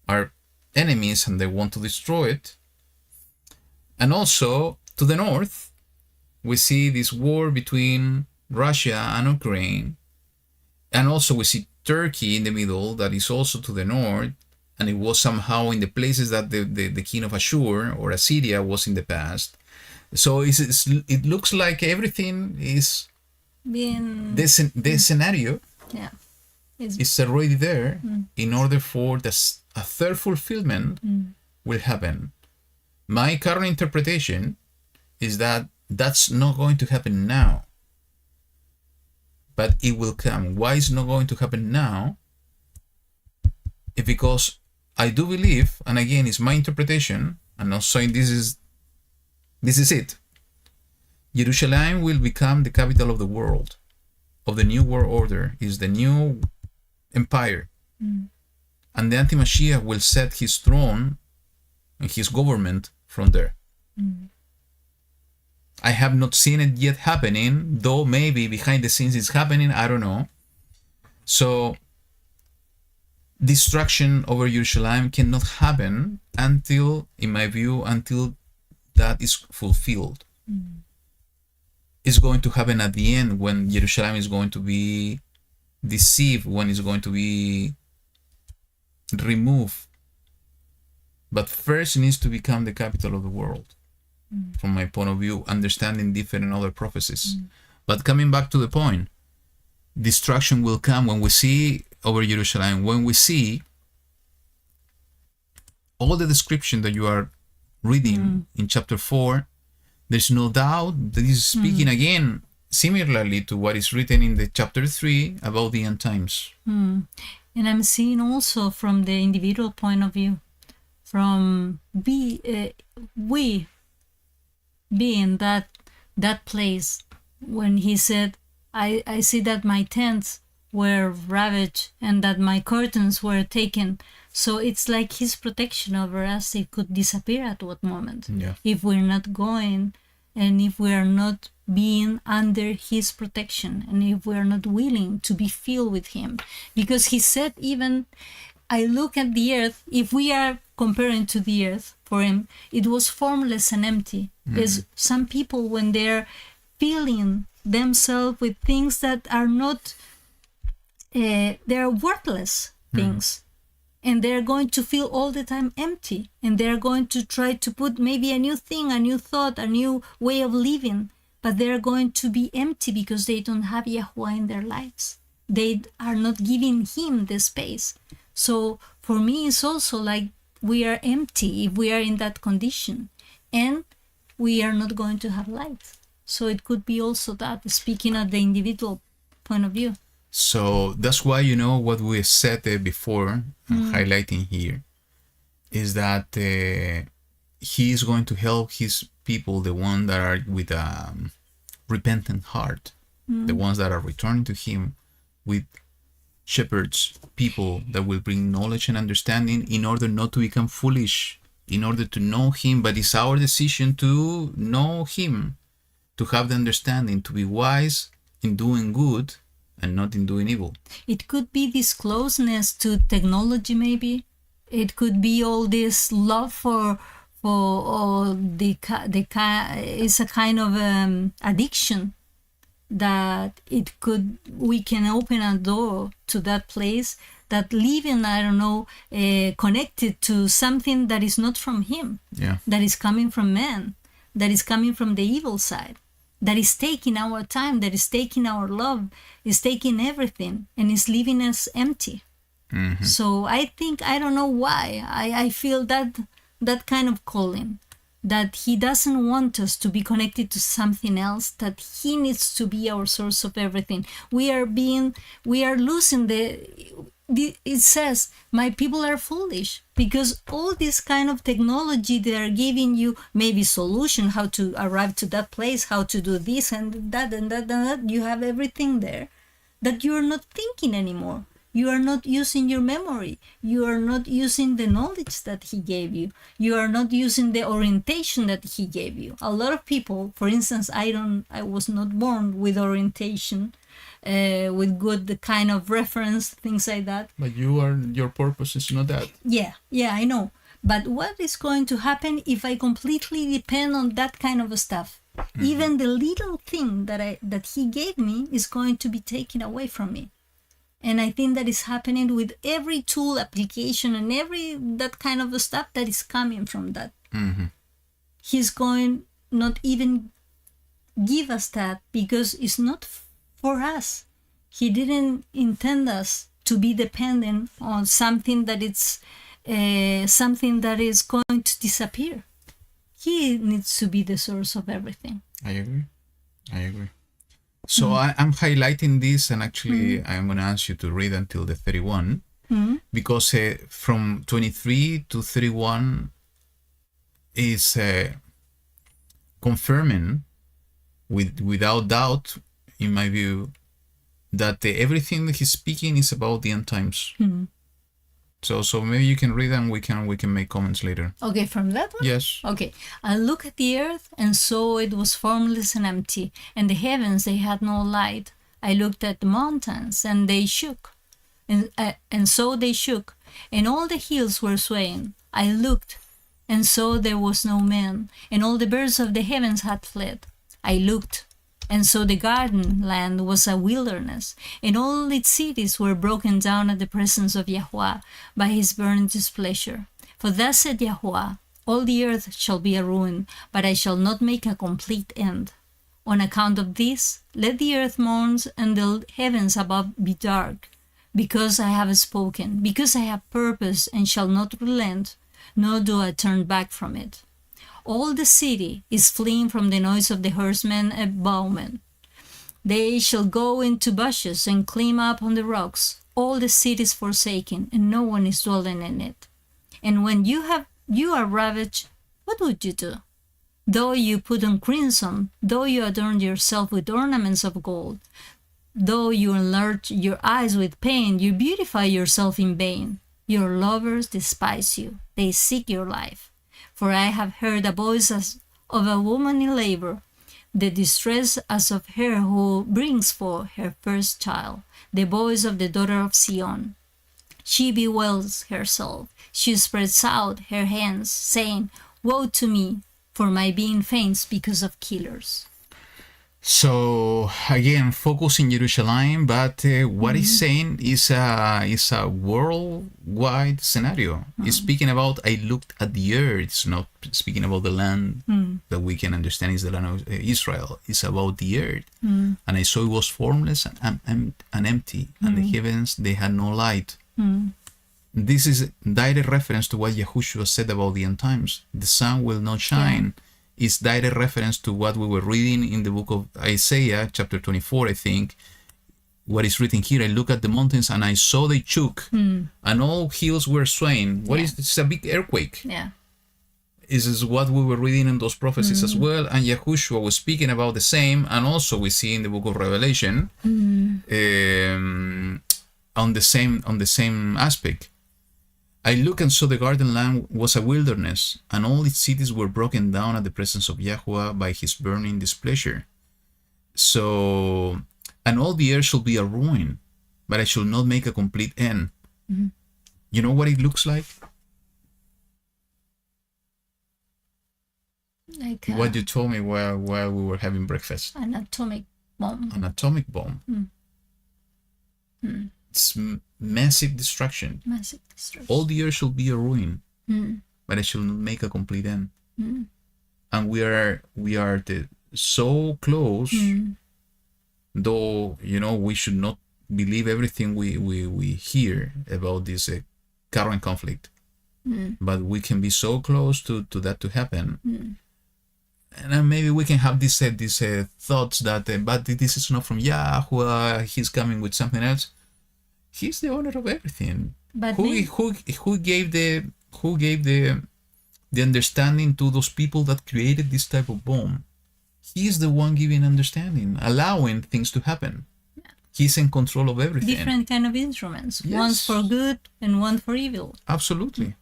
are enemies and they want to destroy it. And also to the north, we see this war between Russia and Ukraine. And also we see Turkey in the middle, that is also to the north. And it was somehow in the places that the king of Ashur or Assyria was in the past. So it looks like everything is Being the scenario yeah, is already there in order for a third fulfillment will happen. My current interpretation is that that's not going to happen now, but it will come. Why is not going to happen now? It's because I do believe, and again, it's my interpretation, I'm not saying this is it. Jerusalem will become the capital of the world, of the new world order, is the new empire. And the anti-Mashiach will set his throne and his government from there. I have not seen it yet happening, though maybe behind the scenes it's happening, I don't know. So destruction over Jerusalem cannot happen until, in my view, until that is fulfilled. It's going to happen at the end, when Jerusalem is going to be deceived, when it's going to be removed. But first it needs to become the capital of the world, from my point of view, understanding different other prophecies. But coming back to the point, destruction will come when we see over Jerusalem, when we see all the description that you are reading in chapter 4, there's no doubt that this is speaking again similarly to what is written in the chapter 3 about the end times. And I'm seeing also from the individual point of view, from we being that place, when he said, I see that my tents were ravaged and that my curtains were taken. So it's like his protection over us. It could disappear at what moment if we're not going, and if we are not being under his protection, and if we are not willing to be filled with him. Because he said, even I look at the earth, if we are comparing to the earth, for him it was formless and empty. There's some people, when they're filling themselves with things that are not they're worthless things, and they're going to feel all the time empty, and they're going to try to put maybe a new thing, a new thought, a new way of living, but they're going to be empty because they don't have YaHuWaH in their lives. They are not giving him the space. So for me, it's also like we are empty if we are in that condition, and we are not going to have life. So it could be also that, speaking at the individual point of view. So that's why, what we said before, highlighting here, is that he is going to help his people, the ones that are with a repentant heart, the ones that are returning to him, with shepherds, people that will bring knowledge and understanding in order not to become foolish, in order to know him. But it's our decision to know him, to have the understanding, to be wise in doing good and not in doing evil. It could be this closeness to technology, maybe. It could be all this love for or it's a kind of addiction that we can open a door to that place, that living, I don't know, connected to something that is not from him, that is coming from man, that is coming from the evil side, that is taking our time, that is taking our love, is taking everything, and is leaving us empty. So I think, I don't know why, I feel that kind of calling, that he doesn't want us to be connected to something else, that he needs to be our source of everything. We are losing it says, my people are foolish, because all this kind of technology, they are giving you maybe solution, how to arrive to that place, how to do this and that and that and that. You have everything there, that you are not thinking anymore. You are not using your memory. You are not using the knowledge that he gave you. You are not using the orientation that he gave you. A lot of people, for instance, I was not born with orientation, with good kind of reference, things like that. But your purpose is not that. Yeah, I know. But what is going to happen if I completely depend on that kind of stuff? Even the little thing that he gave me is going to be taken away from me. And I think that is happening with every tool, application, and that kind of stuff that is coming from that. He's going not even give us that, because it's not for us. He didn't intend us to be dependent on something that is going to disappear. He needs to be the source of everything. I agree. So I'm highlighting this, and actually I'm going to ask you to read until the 31, because from 23 to 31 is confirming without doubt, in my view, that everything that he's speaking is about the end times. So maybe you can read and we can make comments later. Okay, from that one? Yes. Okay. I looked at the earth and saw it was formless and empty, and the heavens, they had no light. I looked at the mountains and they shook, and so they shook, and all the hills were swaying. I looked and saw there was no man, and all the birds of the heavens had fled. I looked and so the garden land was a wilderness, and all its cities were broken down at the presence of YaHuWaH by his burning displeasure. For thus said YaHuWaH, all the earth shall be a ruin, but I shall not make a complete end. On account of this, let the earth mourn and the heavens above be dark, because I have spoken, because I have purpose and shall not relent, nor do I turn back from it. All the city is fleeing from the noise of the horsemen and bowmen. They shall go into bushes and climb up on the rocks. All the city is forsaken, and no one is dwelling in it. And when you are ravaged, what would you do? Though you put on crimson, though you adorn yourself with ornaments of gold, though you enlarge your eyes with pain, you beautify yourself in vain. Your lovers despise you. They seek your life. For I have heard a voice as of a woman in labor, the distress as of her who brings forth her first child, the voice of the daughter of Zion. She bewails herself, she spreads out her hands, saying, Woe to me, for my being faints because of killers. So again, focus in Jerusalem, but what he's saying is a worldwide scenario. It's speaking about, I looked at the earth. It's not speaking about the land that we can understand is the land of Israel. It's about the earth. And I saw it was formless and empty, and the heavens, they had no light. This is direct reference to what Yahushua said about the end times. The sun will not shine. Is direct reference to what we were reading in the book of Isaiah, chapter 24, I think. What is written here, I look at the mountains and I saw they shook, and all hills were swaying. What is this? It's a big earthquake. Yeah. This is what we were reading in those prophecies as well. And Yahushua was speaking about the same, and also we see in the book of Revelation on the same aspect. I looked and saw the garden land was a wilderness, and all its cities were broken down at the presence of YaHuWaH by his burning displeasure. So, and all the earth shall be a ruin, but I shall not make a complete end. You know what it looks like? Like What you told me while we were having breakfast. an atomic bomb. An atomic bomb. It's massive destruction. Massive destruction. All the earth shall be a ruin, but it shall not make a complete end. And we are so close, though, we should not believe everything we hear about this current conflict. But we can be so close to that to happen. And then maybe we can have these thoughts that, but this is not from YaHuWaH, he's coming with something else. He's the owner of everything. But who gave the understanding to those people that created this type of bomb? He's the one giving understanding, allowing things to happen. He's in control of everything. different kind of instruments. Yes. One for good and one for evil. Absolutely.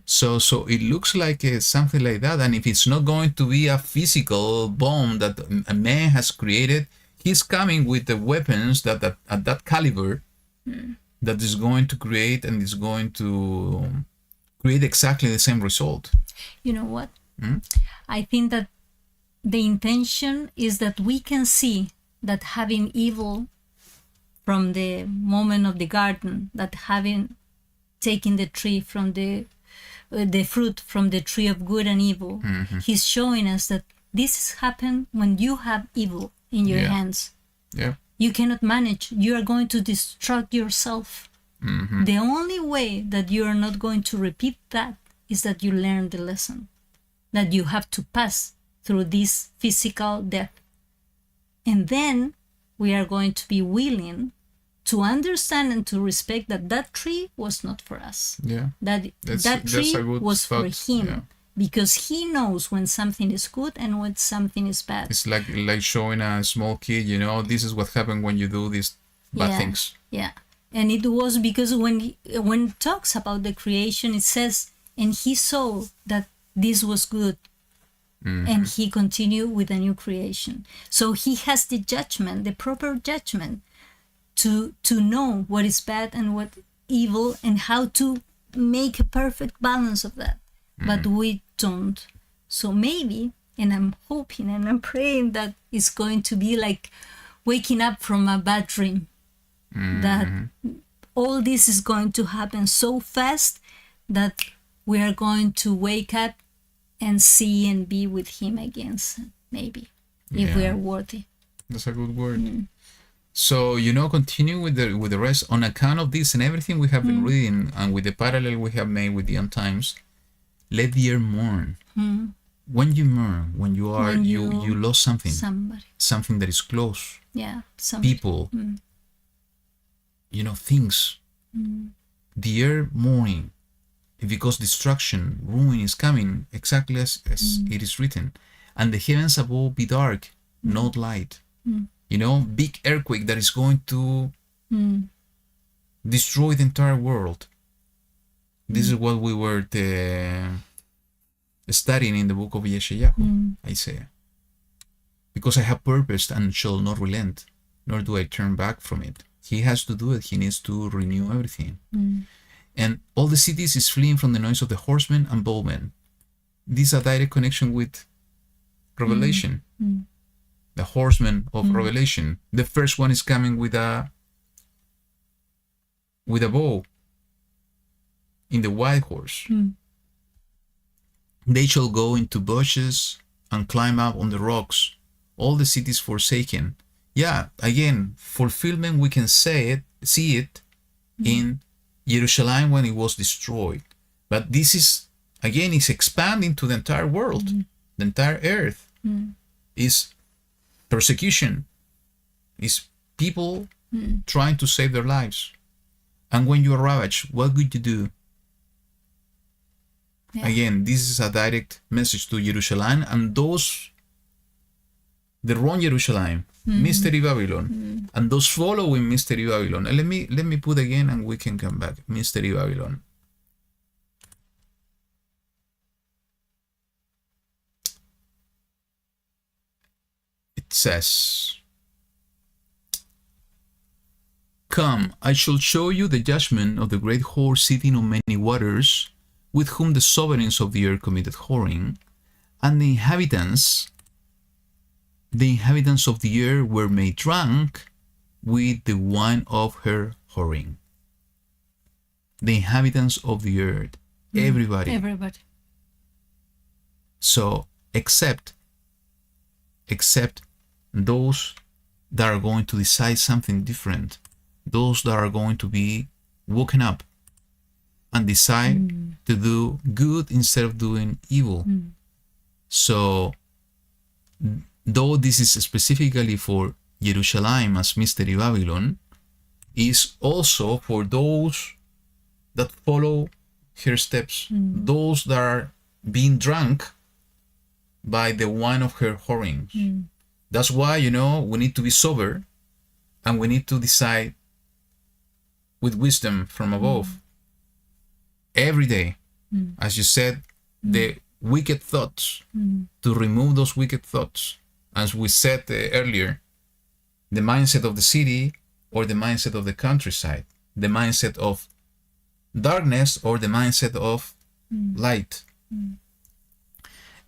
So it looks like something like that. And if it's not going to be a physical bomb that a man has created, he's coming with the weapons that at that caliber that is going to create and is going to create exactly the same result. You know what? I think that the intention is that we can see that having evil from the moment of the garden, that having taken the tree from the fruit from the tree of good and evil, he's showing us that this happens when you have evil in your hands. Yeah. You cannot manage. You are going to destruct yourself. The only way that you are not going to repeat that is that you learn the lesson, that you have to pass through this physical death. And then we are going to be willing to understand and to respect that that tree was not for us. Yeah. That That's tree a good was for thought, him. yeah. Because he knows when something is good and when something is bad. It's like showing a small kid, this is what happened when you do these bad things. Yeah. And it was because when it talks about the creation, it says, and he saw that this was good. And he continued with a new creation. So he has the judgment, the proper judgment, to know what is bad and what evil and how to make a perfect balance of that. But we don't. So maybe, and I'm hoping and I'm praying that it's going to be like waking up from a bad dream. That all this is going to happen so fast that we are going to wake up and see and be with him again, maybe, if we are worthy. That's a good word. So, continue with the rest. On account of this and everything we have been reading, and with the parallel we have made with the end times, let the earth mourn. When you mourn, when you are you lost something, something that is close. Yeah, people, things. The earth mourning, because destruction, ruin is coming, exactly as it is written, and the heavens above be dark, not light. Big earthquake that is going to destroy the entire world. This is what we were studying in the book of YaHuWaH, Isaiah. Because I have purposed and shall not relent, nor do I turn back from it. He has to do it. He needs to renew everything. And all the cities is fleeing from the noise of the horsemen and bowmen. This is a direct connection with Revelation. The horsemen of Revelation. The first one is coming with a bow in the white horse. They shall go into bushes and climb up on the rocks. All the cities forsaken. Yeah, again, fulfillment, we can see it in Jerusalem when it was destroyed. But this is, again, is expanding to the entire world. The entire earth is persecution, is people trying to save their lives. And when you are ravaged, what would you do? Yeah. Again, this is a direct message to Jerusalem and those, the wrong Jerusalem, Mystery Babylon, and those following Mystery Babylon. And let me put again and we can come back. Mystery Babylon. It says, "Come, I shall show you the judgment of the great whore sitting on many waters, with whom the sovereigns of the earth committed whoring, And the inhabitants of the earth were made drunk with the wine of her whoring. The inhabitants of the earth, everybody. So except those that are going to decide something different, those that are going to be woken up and decide to do good instead of doing evil. So though this is specifically for Jerusalem as Mystery Babylon, is also for those that follow her steps, those that are being drunk by the wine of her whoring. That's why, we need to be sober and we need to decide with wisdom from above. Every day, as you said, the wicked thoughts, to remove those wicked thoughts. As we said earlier, the mindset of the city or the mindset of the countryside, the mindset of darkness or the mindset of light.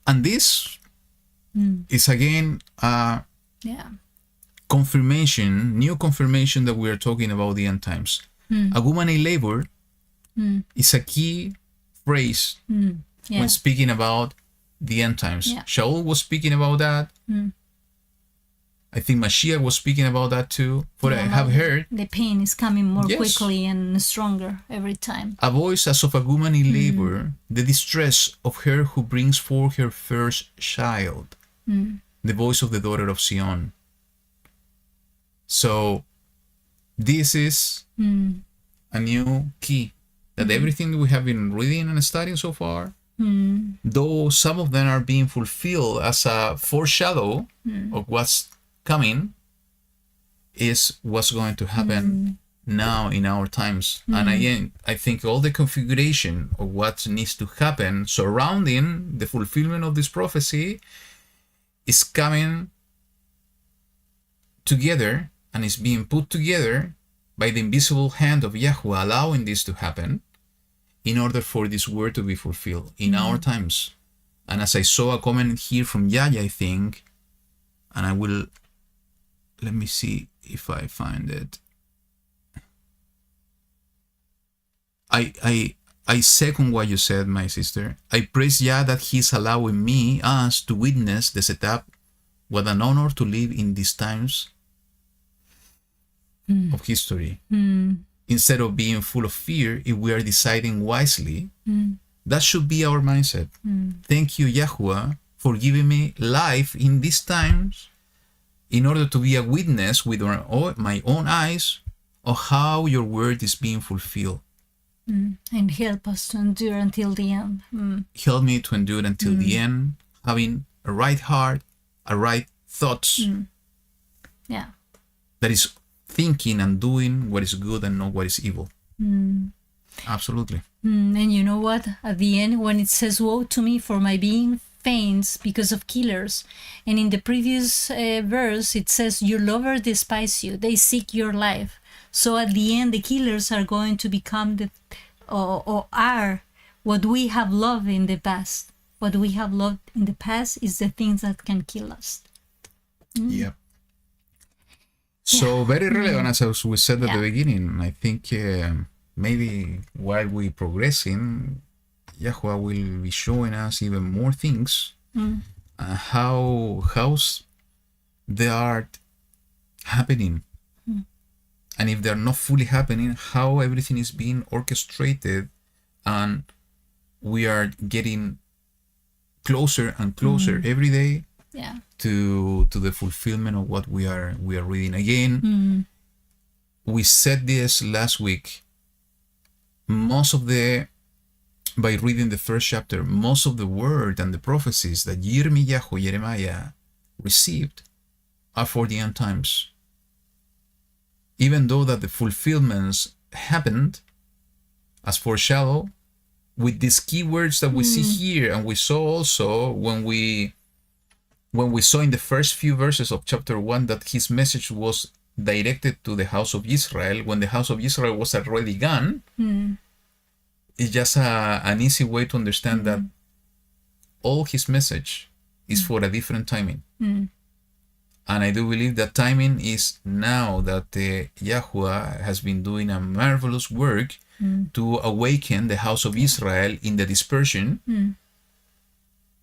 And this is again confirmation, new confirmation that we are talking about the end times. A woman in labor is a key phrase when speaking about the end times. Shaul was speaking about that. I think Mashiach was speaking about that too. What I have heard, the pain is coming more quickly and stronger every time. A voice as of a woman in labor, the distress of her who brings forth her first child, the voice of the daughter of Zion. So this is a new key that everything we have been reading and studying so far, though some of them are being fulfilled as a foreshadow of what's coming, is what's going to happen now in our times. And again, I think all the configuration of what needs to happen surrounding the fulfillment of this prophecy is coming together and is being put together by the invisible hand of YaHuWaH, allowing this to happen in order for this word to be fulfilled in our times. And as I saw a comment here from Yaya, I think, and I will, let me see if I find it. I second what you said, my sister. I praise Yah that He's allowing us to witness the setup. What an honor to live in these times of history. Instead of being full of fear, if we are deciding wisely, that should be our mindset. Thank you, YaHuWaH, for giving me life in these times in order to be a witness with my own eyes of how your word is being fulfilled. And help us to endure until the end. Help me to endure until the end, having a right heart, a right thoughts. That is thinking and doing what is good and not what is evil. Absolutely. And you know what? At the end, when it says, "Woe to me for my being faints because of killers," and in the previous verse it says, "Your lover despise you; they seek your life." So at the end, the killers are going to become or are what we have loved in the past. What we have loved in the past is the things that can kill us. Yep. So very relevant, as we said at the beginning. I think maybe while we progressing, YaHuWaH will be showing us even more things. How's the art happening, and if they're not fully happening, how everything is being orchestrated, and we are getting closer and closer every day to the fulfillment of what we are reading. Again, we said this last week. By reading the first chapter, most of the word and the prophecies that Jeremiah received are for the end times. Even though that the fulfillments happened as foreshadow, with these keywords that we see here, and we saw also when we saw in the first few verses of chapter 1 that his message was directed to the house of Israel, when the house of Israel was already gone. It's just an easy way to understand that all his message is for a different timing. And I do believe that timing is now that YaHuWaH has been doing a marvelous work to awaken the house of Israel in the dispersion,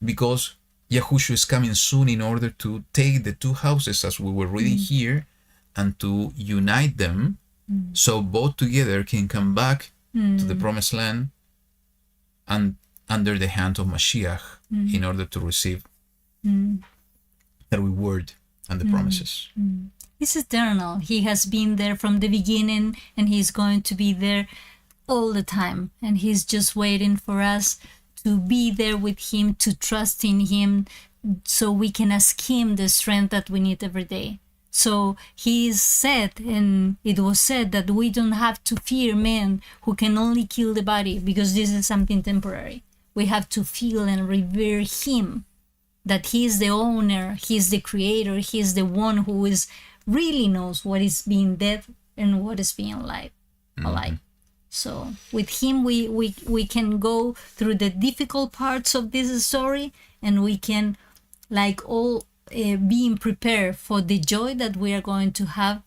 because Yahushua is coming soon in order to take the two houses, as we were reading here, and to unite them, so both together can come back to the promised land and under the hand of Mashiach in order to receive the reward and the promises. He's eternal. He has been there from the beginning, and he's going to be there all the time. And he's just waiting for us to be there with him, to trust in him, so we can ask him the strength that we need every day. So he said, and it was said, that we don't have to fear men who can only kill the body, because this is something temporary. We have to feel and revere him, that he is the owner, he is the creator, he is the one who is really knows what is being dead and what is being alive. So with him, we can go through the difficult parts of this story, and we can, like all, being prepared for the joy that we are going to have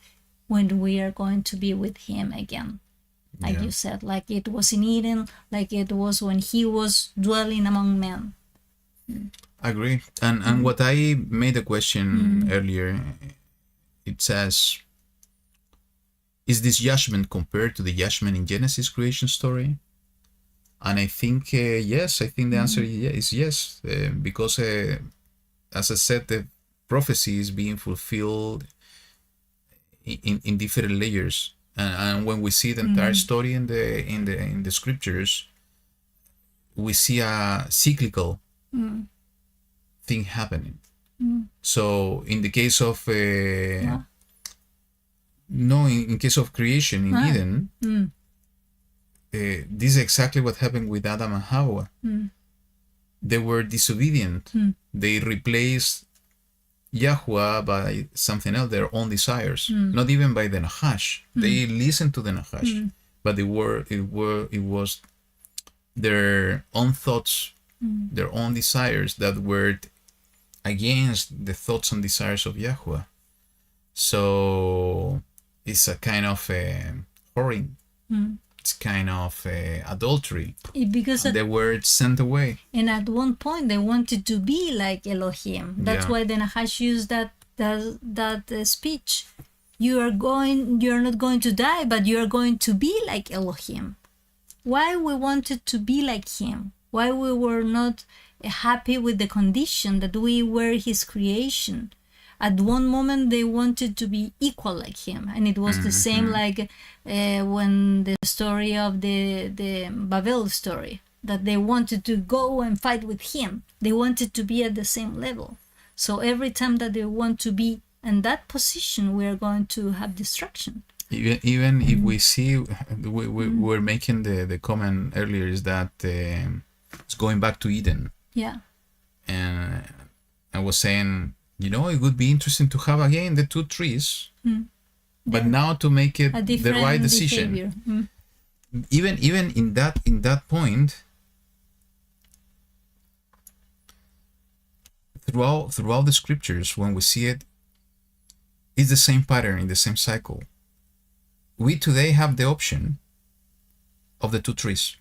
when we are going to be with him again. Like you said, like it was in Eden, like it was when he was dwelling among men. Agree. And what I made a question earlier, it says, is this judgment compared to the judgment in Genesis creation story? And I think yes. I think the answer is yes, because as I said, the prophecy is being fulfilled in different layers, and when we see the entire story in the scriptures, we see a cyclical thing happening. So in the case of in case of creation in Eden, this is exactly what happened with Adam and Hawa. They were disobedient. They replaced YaHuWaH by something else, their own desires, not even by the Nahash. They listened to the Nahash, but it was their own thoughts, their own desires that were against the thoughts and desires of YaHuWaH. So it's a kind of whoring. It's kind of adultery. Because they were sent away. And at one point they wanted to be like Elohim. That's why the Nahash used that speech. You are not going to die, but you are going to be like Elohim. Why we wanted to be like him? Why we were not happy with the condition that we were his creation? At one moment they wanted to be equal like him, and it was the same like when the story of the Babel story, that they wanted to go and fight with him. They wanted to be at the same level. So every time that they want to be in that position, we are going to have destruction. Even if we see, we were making the comment earlier, is that it's going back to Eden. Yeah. And I was saying, it would be interesting to have again the two trees, but now to make it the right decision. Even in that point, throughout the scriptures, when we see it, it's the same pattern in the same cycle. We today have the option of the two trees,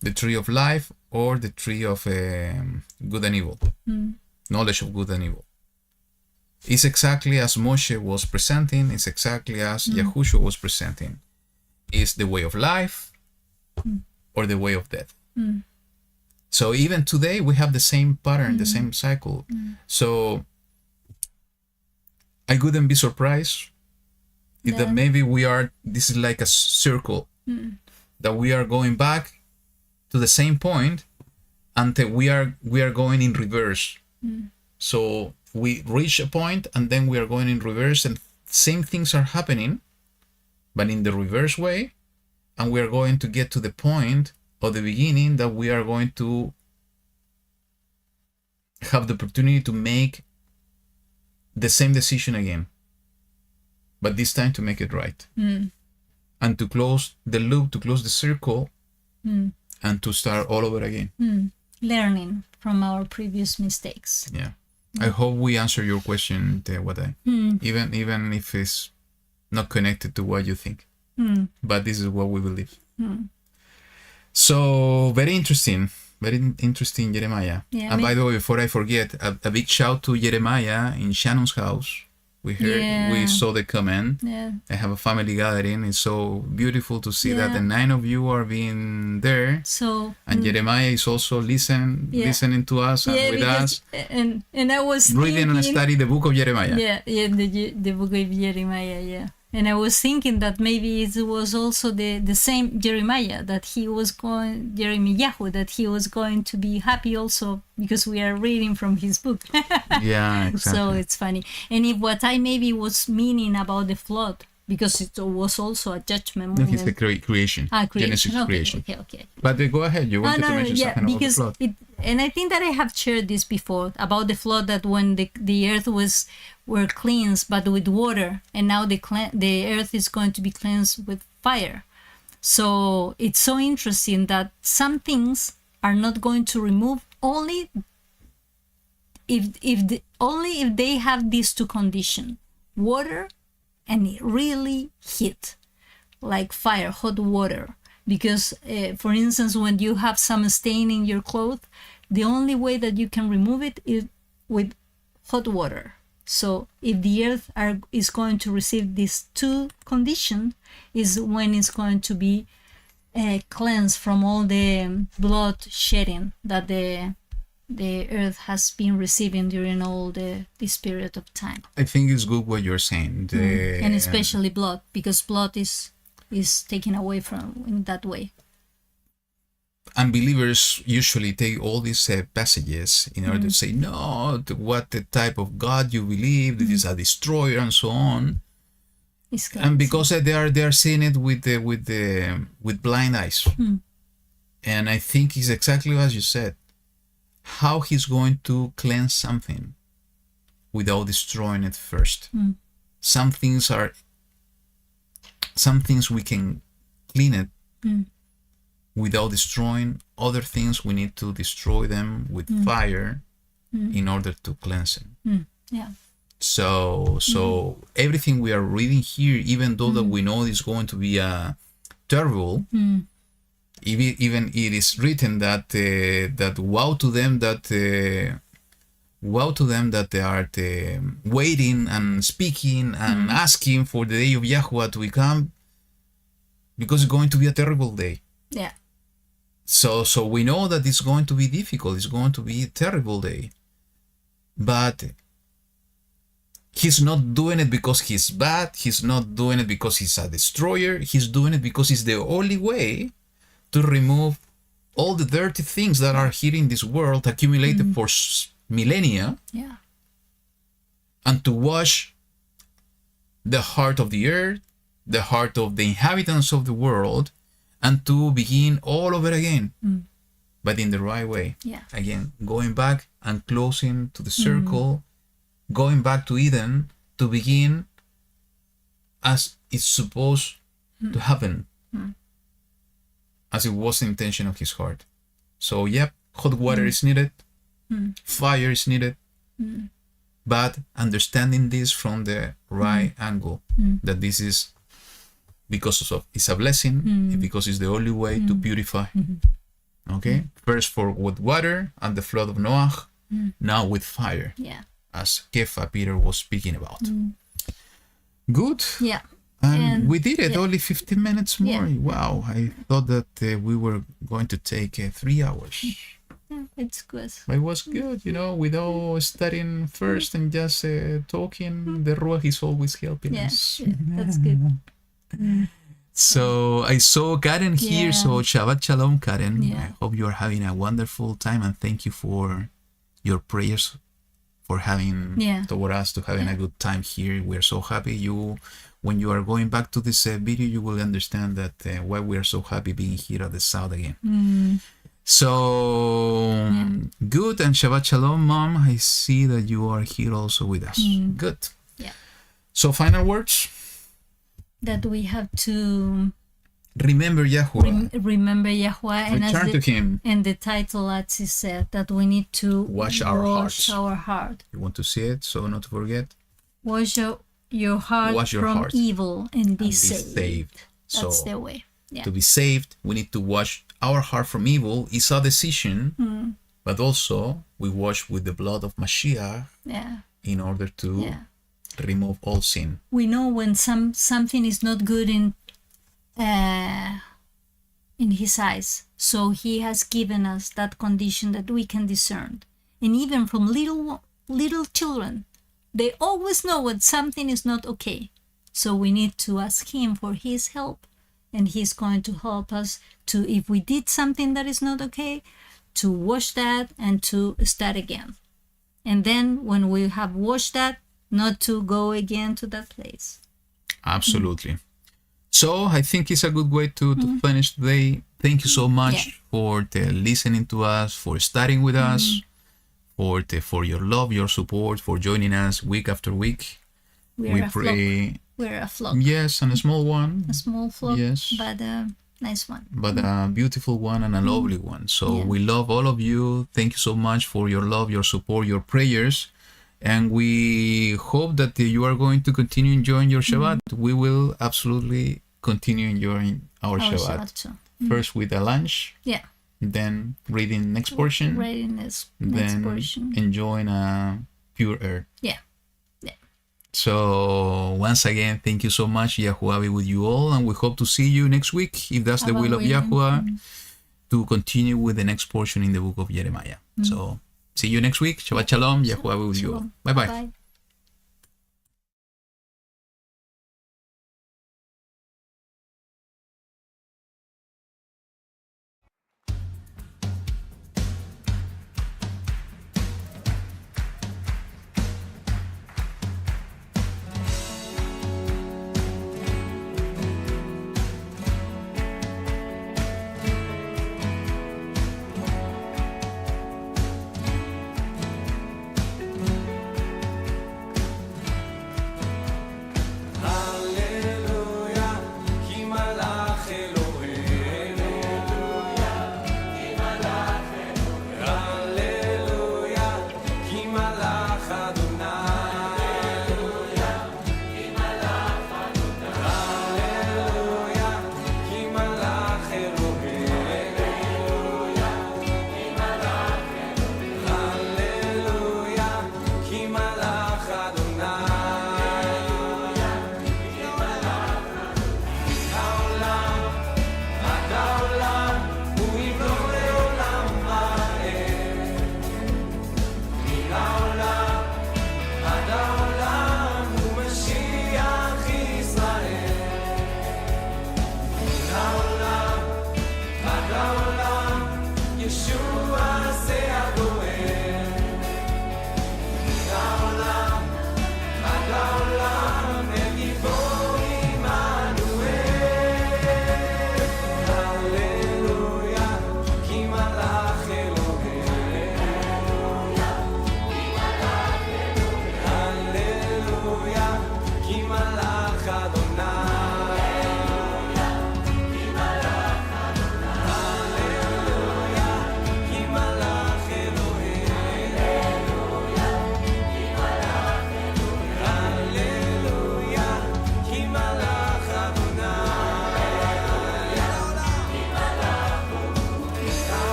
the tree of life or the tree of good and evil. Knowledge of good and evil. It's exactly as Moshe was presenting, it's exactly as Yahushua was presenting. It's the way of life or the way of death. So even today we have the same pattern, the same cycle. So I wouldn't be surprised if that maybe this is like a circle, that we are going back to the same point until we are going in reverse. So we reach a point and then we are going in reverse, and same things are happening, but in the reverse way, and we are going to get to the point of the beginning that we are going to have the opportunity to make the same decision again, but this time to make it right, and to close the loop, to close the circle, and to start all over again. Learning from our previous mistakes. Yeah. I hope we answer your question, Wada. Even if it's not connected to what you think. But this is what we believe. So very interesting, Jeremiah. Yeah, And by the way, before I forget, a big shout to Jeremiah in Shannon's house. We heard, we saw the comment. Yeah. I have a family gathering. It's so beautiful to see that Yeah. the 9 of you are being there. So And Jeremiah is also listening to us and with because, us, and I was reading and thinking, study the book of Jeremiah. the book of Jeremiah, And I was thinking that maybe it was also the same Jeremiah, that he was going, YaHuWaH, that he was going to be happy also because we are reading from his book. Yeah, exactly. So it's funny. And if what I maybe was meaning about the flood, because it was also a judgment No, moment. it's the creation. Genesis creation. Okay. But go ahead. You wanted to mention something about the because flood. and I think that I have shared this before about the flood, that when the earth were cleansed but with water, and now the earth is going to be cleansed with fire. So it's so interesting that some things are not going to remove only if they have these two conditions: water and really heat, like fire, hot water. Because for instance, when you have some stain in your clothes, the only way that you can remove it is with hot water. So if the earth is going to receive these two conditions, is when it's going to be cleansed from all the blood shedding that the earth has been receiving during all this period of time. I think it's good what you're saying. And especially blood, because blood is taken away from in that way. Unbelievers usually take all these passages in order to say, no, what the type of God you believe, this is a destroyer and so on. And because they are seeing it with blind eyes. And I think it's exactly as you said. How he's going to cleanse something without destroying it first. Some things we can clean it without destroying. Other things we need to destroy them with fire in order to cleanse them. Yeah. So everything we are reading here, even though that we know it's going to be terrible, even it is written that woe to them that they are waiting and speaking and asking for the day of YaHuWaH to become, because it's going to be a terrible day. Yeah. So we know that it's going to be difficult. It's going to be a terrible day. But he's not doing it because he's bad. He's not doing it because he's a destroyer. He's doing it because it's the only way to remove all the dirty things that are here in this world, accumulated for millennia, and to wash the heart of the earth, the heart of the inhabitants of the world, and to begin all over again, but in the right way. Again, going back and closing to the circle, going back to Eden to begin as it's supposed to happen, as it was the intention of his heart. So, hot water is needed, fire is needed, but understanding this from the right angle, that this is because it's a blessing, because it's the only way to purify. Okay? First with water and the flood of Noah, now with fire, as Kefa Peter was speaking about. Good. Yeah. And we did it, only 15 minutes more. Wow, I thought that we were going to take 3 hours. It's good. But it was good, without studying first and just talking. The Ruach is always helping us. That's good. So I saw Karen here. So Shabbat Shalom, Karen. I hope you are having a wonderful time, and thank you for your prayers for having toward us, to having a good time here. We're so happy. When you are going back to this video, you will understand that why we are so happy being here at the South again. So good, and Shabbat Shalom, Mom. I see that you are here also with us. Good. Yeah. So final words. That we have to Remember YaHuWaH. Remember YaHuWaH, and Return to Him. And the title, as he said, that we need to Wash our hearts. our heart. You want to see it, so not to forget. Wash your heart Wash your from heart evil and be and be saved. saved. That's So the way. Yeah. to be saved, we need to wash our heart from evil. It's a decision, but also we wash with the blood of Mashiach Yeah. in order to Yeah. remove all sin. We know when something is not good in his eyes, so he has given us that condition that we can discern. And even from little children, they always know when something is not okay. So we need to ask him for his help, and he's going to help us to, if we did something that is not okay, to wash that and to start again. And then when we have washed that, not to go again to that place. Absolutely. So I think it's a good way to finish today. Thank you so much for listening to us, for starting with us, for your love, your support, for joining us week after week. We pray. We're a flock. Yes, and a small one. A small flock, Yes. but a nice one. But a beautiful one and a lovely one. So we love all of you. Thank you so much for your love, your support, your prayers. And we hope that you are going to continue enjoying your Shabbat. We will absolutely continue enjoying our Shabbat. too. First with a lunch, Yeah. then reading next portion, Reading this next then portion. enjoying a pure air. Yeah. So once again, thank you so much. YaHuWaH be with you all, and we hope to see you next week, if that's the will of YaHuWaH, to continue with the next portion in the book of Jeremiah. So see you next week. Shabbat Shalom. YaHuWaH be with you all. Bye-bye. Bye.